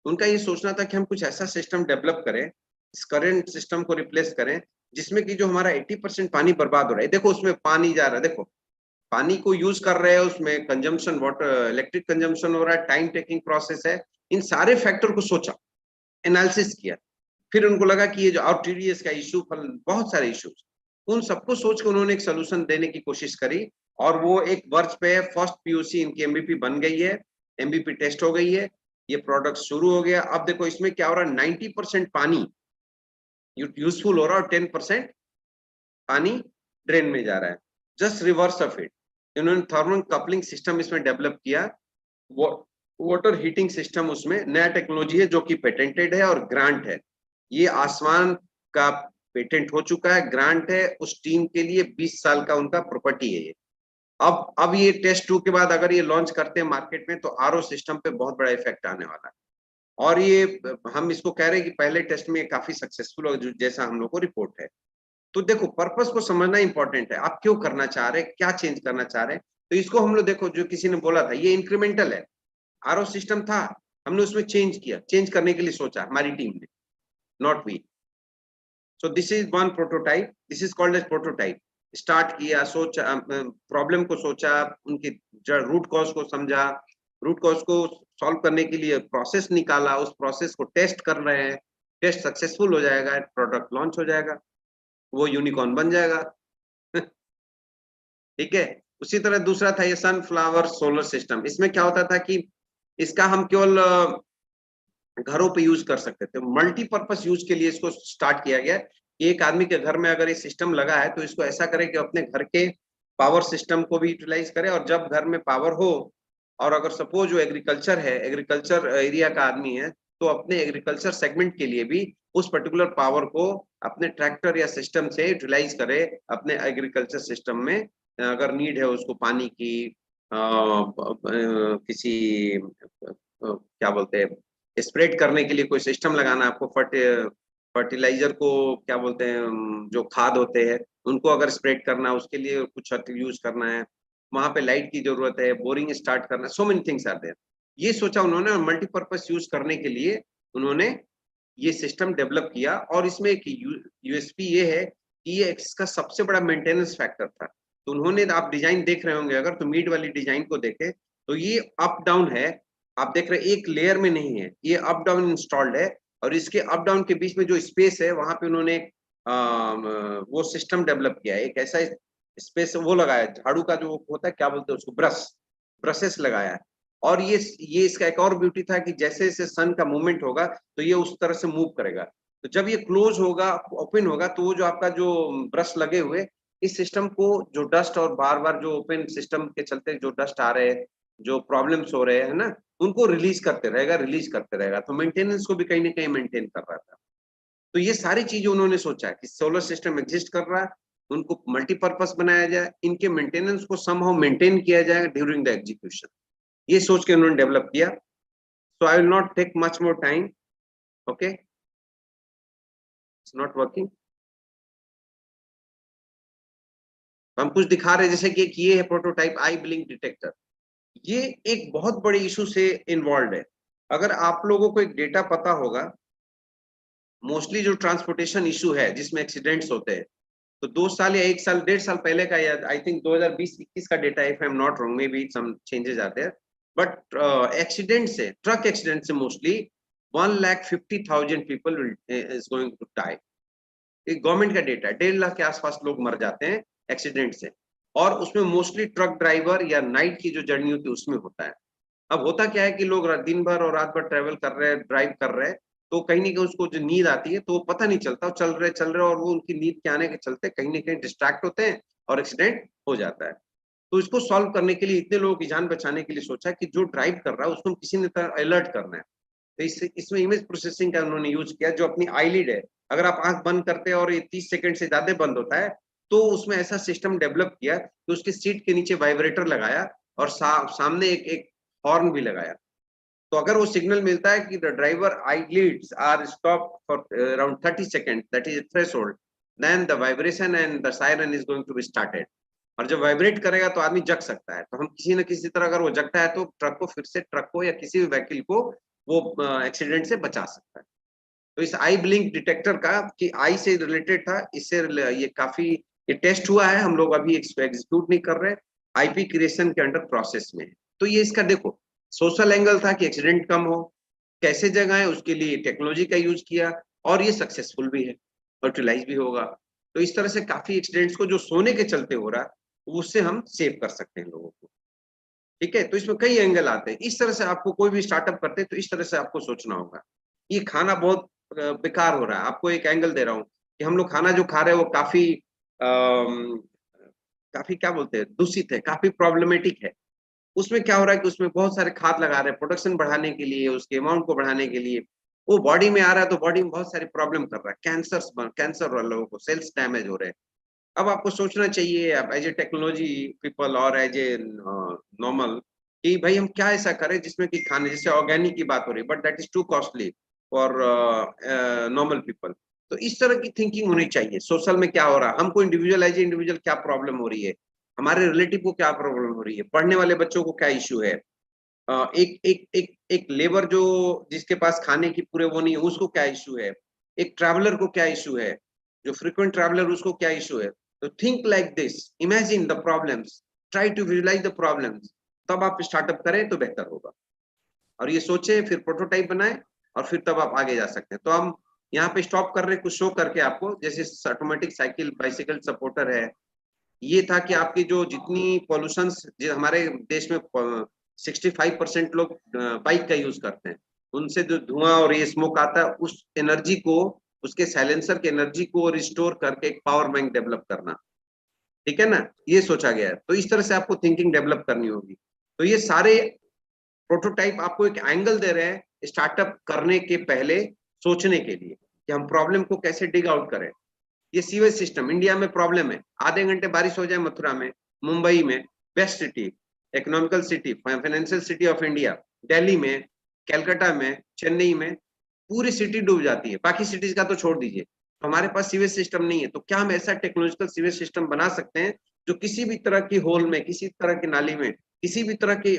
उनका ये सोचना था कि हम कुछ ऐसा सिस्टम डेवलप करें, इस करंट सिस्टम को रिप्लेस करें, जिसमें कि जो हमारा 80% पानी बर्बाद हो रहा है, देखो उसमें पानी जा रहा है, देखो पानी को यूज कर रहे हैं, उसमें कंजम्पशन, वाटर इलेक्ट्रिक कंजम्पशन हो रहा है, टाइम टेकिंग प्रोसेस है. इन सारे फैक्टर को सोचा, एनालिसिस किया, फिर उनको लगा कि ये जो और टीडीएस का इशू, बहुत सारे इश्यूज, उन सबको सोच के उन्होंने एक सोल्यूशन देने की कोशिश करी, और वो एक वर्ष पे फर्स्ट पीयूसी इनकी एमबीपी बन गई है, एमबीपी टेस्ट हो गई है, ये प्रोडक्ट शुरू हो गया. अब देखो इसमें क्या हो रहा है, 90% पानी यूजफुल हो रहा है और 10% पानी ड्रेन में जा रहा है. जस्ट रिवर्स ऑफ इट, इन्होंने थर्मल कपलिंग सिस्टम इसमें डेवलप किया, वाटर हीटिंग सिस्टम, उसमें नया टेक्नोलॉजी है जो कि पेटेंटेड है और ग्रांट है. ये आसमान का पेटेंट हो चुका है, ग्रांट है, उस टीम के लिए 20 साल का उनका प्रॉपर्टी है ये. अब ये टेस्ट 2 के बाद अगर ये लॉन्च करते हैं मार्केट में, तो आरओ सिस्टम पे बहुत बड़ा इफेक्ट आने वाला है. और ये हम इसको कह रहे हैं कि पहले टेस्ट में काफी सक्सेसफुल हो, जैसा हम लोग को रिपोर्ट है. तो देखो, पर्पस को समझना इंपॉर्टेंट है, आप क्यों करना चाह रहे हैं, क्या चेंज करना चाह रहे हैं. तो इसको हम लोग देखो, जो किसी ने बोला था ये इंक्रीमेंटल है, आरओ सिस्टम था, हमने उसमें चेंज किया, चेंज करने के लिए सोचा हमारी टीम ने, not we. So this is one prototype, this is called as prototype. Start किया, सोचा, प्रॉब्लम को सोचा, उनके रूट कॉज को समझा, रूट कॉज को सॉल्व करने के लिए प्रोसेस निकाला, उस प्रोसेस को टेस्ट कर रहे हैं, टेस्ट सक्सेसफुल हो जाएगा, प्रोडक्ट लॉन्च हो जाएगा, वो यूनिकॉर्न बन जाएगा. ठीक है. उसी तरह दूसरा था ये सनफ्लावर सोलर सिस्टम. इसमें क्या होता था कि इसका हम केवल घरों पे यूज कर सकते थे, मल्टीपर्पस यूज के लिए इसको स्टार्ट किया गया. एक आदमी के घर में अगर ये सिस्टम लगा है, तो इसको ऐसा करे कि अपने घर के पावर सिस्टम को भी यूटिलाइज करे, और जब घर में पावर हो, और अगर सपोज वो एग्रीकल्चर है, एग्रीकल्चर एरिया का आदमी है, तो अपने एग्रीकल्चर सेगमेंट के लिए भी उस पर्टिकुलर पावर को अपने ट्रैक्टर या सिस्टम से यूटिलाइज करे, अपने एग्रीकल्चर सिस्टम में अगर नीड है उसको पानी की, किसी क्या बोलते हैं, स्प्रेड करने के लिए कोई सिस्टम लगाना, आपको फर्टिलाइजर को क्या बोलते हैं, जो खाद होते हैं उनको अगर स्प्रेड करना, उसके लिए कुछ यूज करना है, वहां पे लाइट की जरूरत है, बोरिंग स्टार्ट करना, so many things are there. ये सोचा उन्होंने, मल्टीपर्पज यूज करने के लिए उन्होंने ये सिस्टम डेवलप किया. और इसमें एक यूएसपी ये है कि ये इसका सबसे बड़ा मेंटेनेंस फैक्टर था. तो उन्होंने, आप डिजाइन देख रहे होंगे अगर, तो मीड वाली डिजाइन को देखे तो ये अप डाउन है, आप देख रहे हैं एक लेयर में नहीं है, ये अप डाउन इंस्टॉल्ड है, और इसके अप डाउन के बीच में जो स्पेस है वहां पे उन्होंने वो सिस्टम डेवलप किया है, एक ऐसा स्पेस वो लगाया, झाड़ू का जो होता है क्या बोलते हैं उसको, ब्रशेस लगाया है। और ये इसका एक और ब्यूटी था कि जैसे जैसे सन का मूवमेंट होगा तो ये उस तरह से मूव करेगा, तो जब ये क्लोज होगा, ओपन होगा, तो वो जो आपका जो ब्रश लगे हुए, इस सिस्टम को जो डस्ट और बार बार जो ओपन सिस्टम के चलते जो डस्ट आ रहे हैं, जो प्रॉब्लम्स हो रहे हैं ना, उनको रिलीज करते रहेगा, तो मेंटेनेंस को भी कहीं ना कहीं मेंटेन कर रहा था। तो ये सारी चीजें उन्होंने सोचा कि सोलर सिस्टम एग्जिस्ट कर रहा है, उनको मल्टीपर्पज बनाया जाए, इनके मेंटेनेंस को समहाउ मेंटेन किया जाए ड्यूरिंग द एग्जीक्यूशन, ये सोच के उन्होंने डेवलप किया। So I will not take much more time, okay, it's not working. हम कुछ दिखा रहे हैं, जैसे कि एक ये है प्रोटोटाइप आई ब्लिंक डिटेक्टर, ये एक बहुत बड़े इशू से इन्वॉल्व है। अगर आप लोगों को एक डेटा पता होगा, मोस्टली जो ट्रांसपोर्टेशन इशू है जिसमें एक्सीडेंट्स होते हैं, तो 2 साल या 1 साल 1.5 साल पहले का, या आई थिंक 2020-21 का data, if I am not wrong, maybe some changes आते हैं, बट एक्सीडेंट से, ट्रक एक्सीडेंट से mostly 1,50,000 people is going to die. एक गवर्नमेंट का डेटा है, 1.5 लाख के आसपास लोग मर जाते हैं एक्सीडेंट से, और उसमें मोस्टली ट्रक ड्राइवर या नाइट की जो जर्नी होती है उसमें होता है। अब होता क्या है कि लोग दिन भर और रात भर ट्रेवल कर रहे हैं, ड्राइव कर रहे हैं, तो कहीं ना कहीं उसको जो नींद आती है तो पता नहीं चलता, चल रहे और वो उनकी नींद के आने के चलते कहीं ना कहीं डिस्ट्रैक्ट होते हैं और एक्सीडेंट हो जाता है। तो इसको सॉल्व करने के लिए, इतने लोगों की जान बचाने के लिए सोचा कि जो ड्राइव कर रहा है उसको किसी ने अलर्ट करना है। तो इसमें इमेज प्रोसेसिंग का उन्होंने यूज किया, जो अपनी आईलिड है, अगर आप आंख बंद करते हैं और ये 30 सेकंड से ज्यादा बंद होता है, तो उसमें ऐसा सिस्टम डेवलप किया कि उसके सीट के नीचे वाइब्रेटर लगाया और सामने एक हॉर्न भी लगाया। तो अगर वो सिग्नल मिलता है कि the driver eyelids are stop for around 30 second, that is threshold, then the vibration and the siren is going to be started. और जब वाइब्रेट करेगा तो आदमी जग सकता है, तो हम किसी न किसी तरह, अगर वो जगता है तो ट्रक को फिर से, ट्रक को या किसी भी व्हीकल को वो एक्सीडेंट से बचा सकता है। तो इस आई ब्लिंक डिटेक्टर का, कि आई से रिलेटेड था, इससे ये काफी, ये टेस्ट हुआ है, हम लोग अभी एग्जीक्यूट नहीं कर रहे, आईपी क्रिएशन के अंडर प्रोसेस में है। तो ये इसका देखो सोशल एंगल था कि एक्सीडेंट कम हो, कैसे जगह है उसके लिए टेक्नोलॉजी का यूज किया, और ये सक्सेसफुल भी है, यूटिलाइज भी होगा। तो इस तरह से काफी एक्सीडेंट्स को जो सोने के चलते हो रहा है उससे हम सेव कर सकते हैं लोगों को। ठीक है, तो इसमें कई एंगल आते हैं, इस तरह से आपको कोई भी स्टार्टअप करते हैं तो इस तरह से आपको सोचना होगा। ये खाना बहुत बेकार हो रहा है, आपको एक एंगल दे रहा हूँ कि हम लोग खाना जो खा रहे हैं वो काफी काफी क्या बोलते हैं, दूषित है, काफी प्रॉब्लमेटिक है। उसमें क्या हो रहा है कि उसमें बहुत सारे खाद लगा रहे हैं प्रोडक्शन बढ़ाने के लिए, उसके अमाउंट को बढ़ाने के लिए, वो बॉडी में आ रहा है तो बॉडी में बहुत सारी प्रॉब्लम कर रहा है, कैंसर वाले लोगों को सेल्स डैमेज हो रहे हैं। अब आपको सोचना चाहिए, आप एज ए टेक्नोलॉजी पीपल और एज ए नॉर्मल, कि भाई हम क्या ऐसा करें जिसमें कि खाने, जैसे ऑर्गेनिक की बात हो रही है, but that is to costly for normal people. तो इस तरह की थिंकिंग होनी चाहिए, सोशल में क्या हो रहा है, हमको इंडिविजुअल क्या प्रॉब्लम हो रही है, हमारे रिलेटिव को क्या प्रॉब्लम हो रही है, पढ़ने वाले बच्चों को क्या इश्यू है, एक लेबर जो जिसके पास खाने की पूरे वो नहीं है उसको क्या इश्यू है, एक ट्रैवलर को क्या इश्यू है, जो फ्रीक्वेंट ट्रैवलर उसको क्या इश्यू है। तो think like this, imagine the problems, try to visualise the problems, तब आप स्टार्टअप करें तो बेहतर होगा। और ये सोचे, फिर प्रोटोटाइप बनाए, और फिर तब आप आगे जा सकते हैं। तो हम यहाँ पे स्टॉप कर रहे हैं, कुछ शो करके आपको, जैसे ऑटोमेटिक साइकिल बाइसिकल सपोर्टर है। ये था कि आपकी जो जितनी पॉल्यूशंस, हमारे देश में 65% लोग बाइक का यूज करते हैं, उनसे जो धुआं और ये स्मोक आता है, उस एनर्जी को, उसके साइलेंसर की एनर्जी को रिस्टोर करके एक पावर बैंक डेवलप करना। ठीक है ना, ये सोचा गया है। तो इस तरह से आपको थिंकिंग डेवलप करनी होगी। तो ये सारे प्रोटोटाइप आपको एक एंगल दे रहे हैं स्टार्टअप करने के पहले सोचने के लिए, कि हम प्रॉब्लम को कैसे डिग आउट करें। ये सीवेज सिस्टम इंडिया में प्रॉब्लम है, आधे घंटे बारिश हो जाए मथुरा में, मुंबई में, best city, economical city, financial city of India, Delhi में, कलकत्ता में, चेन्नई में, पूरी सिटी डूब जाती है, बाकी सिटीज का तो छोड़ दीजिए। तो हमारे पास सीवेज सिस्टम नहीं है, तो क्या हम ऐसा टेक्नोलॉजिकल सीवेज सिस्टम बना सकते हैं जो किसी भी तरह की होल में, किसी तरह की नाली में, किसी भी तरह की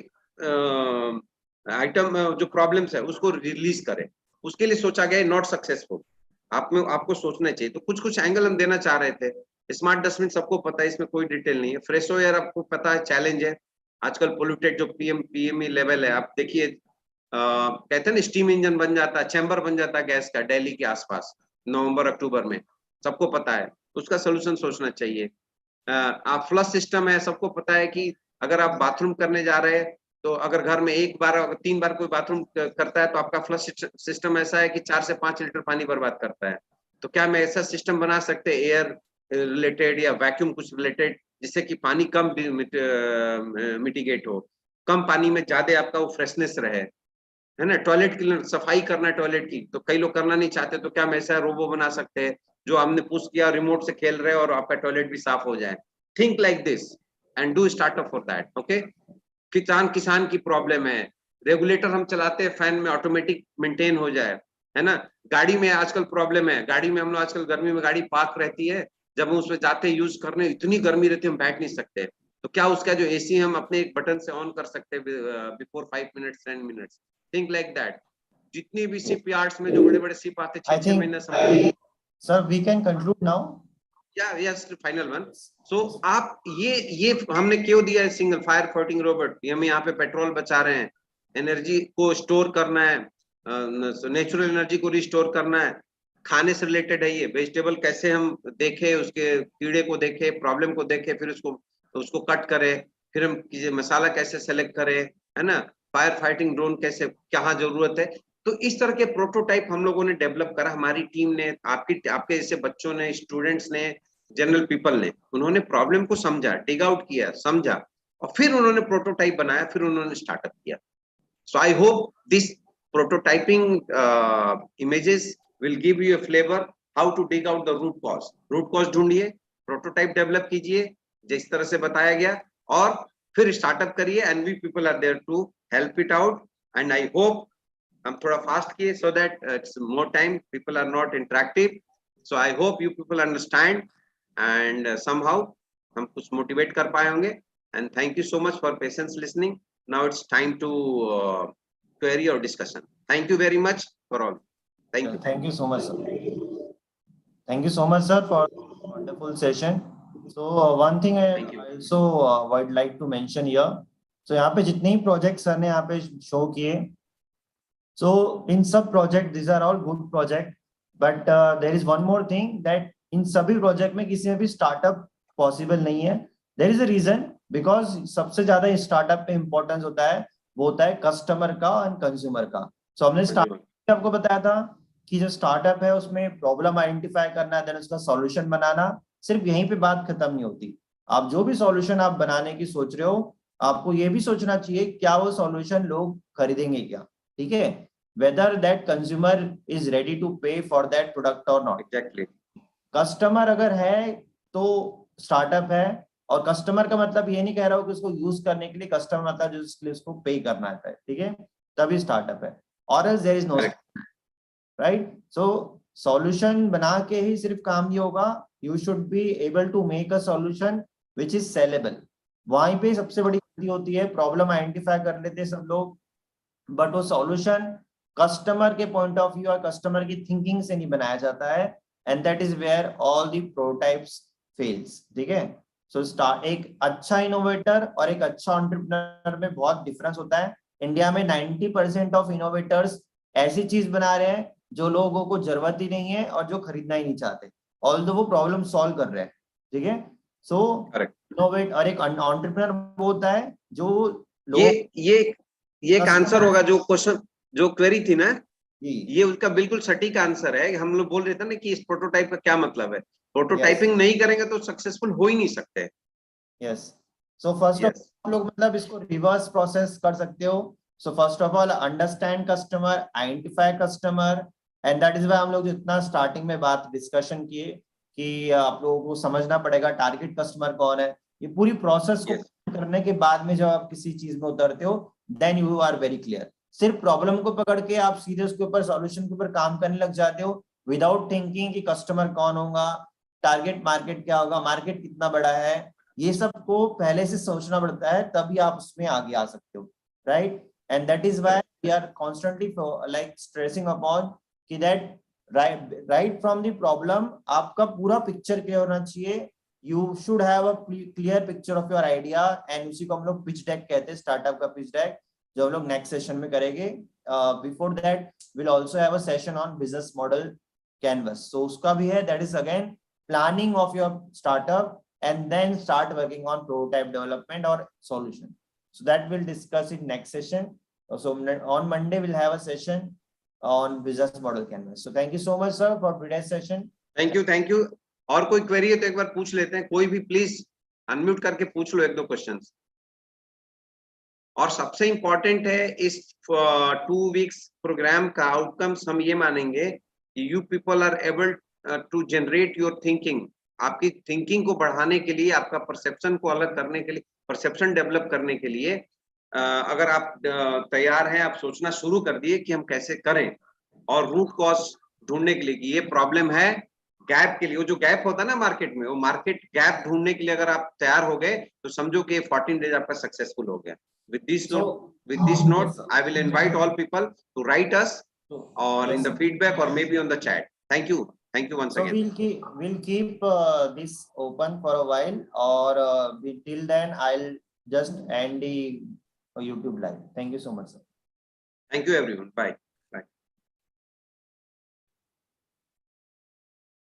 आइटम जो प्रॉब्लम्स है उसको रिलीज करे। उसके लिए सोचा गया, नॉट सक्सेसफुल। आपको सोचना चाहिए। तो कुछ एंगल हम देना चाह रहे थे। स्मार्ट डस्टबिन सबको पता है, इसमें कोई डिटेल नहीं है। फ्रेशो एयर आपको पता है चैलेंज है आजकल, पोल्यूटेड जो पीएमई लेवल है, आप देखिए कहते हैं ना स्टीम इंजन बन जाता है, चैम्बर बन जाता है गैस का दिल्ली के आसपास नवंबर अक्टूबर में, सबको पता है। उसका सोल्यूशन सोचना चाहिए। आप फ्लश सिस्टम है, सबको पता है कि अगर आप बाथरूम करने जा रहे हैं तो अगर घर में एक बार 3 बार कोई बाथरूम करता है तो आपका फ्लश सिस्टम ऐसा है कि 4 से 5 लीटर पानी बर्बाद करता है। तो क्या मैं ऐसा सिस्टम बना सकते एयर रिलेटेड या वैक्यूम कुछ रिलेटेड, जिससे कि पानी कम मिटिगेट हो, कम पानी में ज्यादा आपका वो फ्रेशनेस रहे, है ना। टॉयलेट की सफाई करना है टॉयलेट की, तो कई लोग करना नहीं चाहते, तो क्या हम ऐसा रोबो बना सकते हैं जो हमने पुश किया रिमोट से खेल रहे और आपका टॉयलेट भी साफ हो जाए। Think like this and do startup for that. Okay, किसान की प्रॉब्लम है, रेगुलेटर हम चलाते हैं फैन में ऑटोमेटिक मेंटेन हो जाए, है ना। गाड़ी में आजकल प्रॉब्लम है, गाड़ी में हम लोग आजकल गर्मी में गाड़ी पार्क रहती है, जब हम उसमें जाते हैं यूज करने इतनी गर्मी रहती है हम बैठ नहीं सकते, तो क्या उसका जो एसी हम अपने एक बटन से ऑन कर सकते हैं before 5 minutes 10 minutes. Think like that. जितनी भी शिप यार्ड्स में जो बड़े बड़े शिप आते I 6 महीने think, समय, sir, we can conclude now. या यस फाइनल वन। सो आप ये हमने क्यों दिया है सिंगल फायर फाइटिंग रोबोट, हम यहाँ पे पेट्रोल बचा रहे हैं, एनर्जी को स्टोर करना है, नेचुरल एनर्जी को रिस्टोर करना है, खाने से रिलेटेड है ये। वेजिटेबल कैसे हम देखे, उसके कीड़े को देखे, प्रॉब्लम को देखे, फिर उसको उसको कट करें, फिर हम मसाला कैसे सेलेक्ट करें, है ना। फायर फाइटिंग ड्रोन कैसे, क्या जरूरत है। तो इस तरह के प्रोटोटाइप हम लोगों ने डेवलप करा, हमारी टीम ने, आपके जैसे बच्चों ने, स्टूडेंट्स ने, जनरल पीपल ने, उन्होंने प्रॉब्लम को समझा, डिग आउट किया, समझा, और फिर उन्होंने प्रोटोटाइप बनाया, फिर उन्होंने स्टार्टअप किया। So I hope this prototyping images will give you a flavour how to dig out the root cause ढूंढिए, प्रोटोटाइप डेवलप कीजिए जिस तरह से बताया गया, और फिर स्टार्टअप करिए, and we people are there to help it out. And I hope हम थोड़ा फास्ट किए so that it's more time, people are not interactive. So I hope you people understand and somehow हम कुछ motivate कर पाए होंगे। And thank you so much for patience listening. Now it's time to query or discussion. Thank you very much for all. Thank you. Thank you so much, sir. Thank you so much, sir, for wonderful session. So one thing I Thank you. also would like to mention here. So यहाँ पे जितने ही projects sir ने यहाँ पे show किए, so in सब project these are all good project, but there is one more thing that इन सभी project में किसी में भी startup possible नहीं है. There is a reason, because सबसे ज्यादा startup पे importance होता है, वो होता है customer का और consumer का. So हमने startup में आपको बताया था कि जो स्टार्टअप है उसमें प्रॉब्लम आइडेंटिफाई करना है, देन उसका सॉल्यूशन बनाना, सिर्फ यहीं पे बात खत्म नहीं होती. आप जो भी सॉल्यूशन आप बनाने की सोच रहे हो, आपको ये भी सोचना चाहिए क्या वो सॉल्यूशन लोग खरीदेंगे क्या, ठीक है, whether that consumer is ready to pay for that product और नॉट. Exactly. कस्टमर अगर है तो स्टार्टअप है, और कस्टमर का मतलब ये नहीं कह रहा हूँ कि उसको यूज करने के लिए, कस्टमर मतलब जिसके लिए उसको पे करना है, ठीक है, तभी स्टार्टअप है, और else there is no, right. So solution बना के ही सिर्फ काम नहीं होगा, you should be able to make a solution which is saleable. वहीं पे सबसे बड़ी गलती होती है, प्रॉब्लम आइडेंटिफाई कर लेते हैं सब लोग, बट वो सॉल्यूशन कस्टमर के पॉइंट ऑफ व्यू और कस्टमर की थिंकिंग से नहीं बनाया जाता है, and that is where all the prototypes fails, ठीक है. सो स्टार्ट, एक अच्छा इनोवेटर और एक अच्छा एंटरप्रेन्योर में बहुत डिफरेंस होता है. इंडिया में 90% ऑफ इनोवेटर्स ऐसी चीज बना रहे हैं जो लोगों को जरूरत ही नहीं है और जो खरीदना ही नहीं चाहते, ऑल्दो वो प्रॉब्लम सॉल्व कर रहे हैं, ठीक है. सो इनोवेट, और एक एंटरप्रेन्योर वो होता है जो ये एक आंसर होगा जो क्वेश्चन, जो क्वेरी थी ना, ये उसका बिल्कुल सटीक आंसर है. हम लोग बोल रहे थे ना कि इस प्रोटोटाइप का क्या मतलब है, प्रोटोटाइपिंग नहीं करेंगे तो सक्सेसफुल हो ही नहीं सकते. Yes. So first of all लोग मतलब इसको रिवर्स प्रोसेस कर सकते हो. So first of all understand customer, identify customer, and that is why हम लोग जितना स्टार्टिंग में बात डिस्कशन किए कि आप लोगों को समझना पड़ेगा टारगेट कस्टमर कौन है. ये पूरी प्रोसेस को करने के बाद में जब आप किसी चीज में उतरते हो, then you are very clear. सिर्फ प्रॉब्लम को पकड़ के आप सीधे उसके ऊपर सॉल्यूशन के ऊपर काम करने लग जाते हो विदाउट थिंकिंग कि कस्टमर कौन होगा, टारगेट मार्केट क्या होगा, मार्केट कितना बड़ा है, ये सब को पहले से सोचना पड़ता है, तभी आप उसमें आगे आ सकते हो, right. And that is why we are constantly like stressing upon कि that right from the problem आपका पूरा पिक्चर क्लियर होना चाहिए, you should have a clear picture of your idea, and उसी को हम लोग pitch deck कहते हैं, startup का pitch deck, जो हम लोग next session में करेंगे. Before that, we'll also have a session on business model canvas. So उसका भी है, that is again planning of your startup, and then start working on prototype development or solution. So that we'll discuss in next session. So on Monday we'll have a session on business model canvas. So thank you so much, sir, for today's session. Thank you. और कोई query है तो एक बार पूछ लेते हैं. कोई भी प्लीज अनम्यूट करके पूछ लो 1-2 क्वेश्चंस. और सबसे इंपॉर्टेंट है इस 2 वीक्स प्रोग्राम का आउटकम्स हम ये मानेंगे कि you people are able to generate your thinking. आपकी थिंकिंग को बढ़ाने के लिए, आपका परसेप्शन को अलग करने के लिए, परसेप्शन डेवलप करने के लिए अगर आप तैयार हैं, आप सोचना शुरू कर दिए कि हम कैसे करें, और रूट कॉज ढूंढने के लिए कि ये प्रॉब्लम है, गैप के लिए, वो जो गैप होता है ना मार्केट में, वो मार्केट गैप ढूंढने के लिए अगर आप तैयार हो गए तो समझो कि 14 डेज आपका सक्सेसफुल हो गया. With this note, I will invite all people to write us or in the feedback or maybe on the chat. Thank you once again. We'll keep this open for a while, or till then I'll just end the YouTube live. Thank you so much, sir. Thank you everyone. Bye.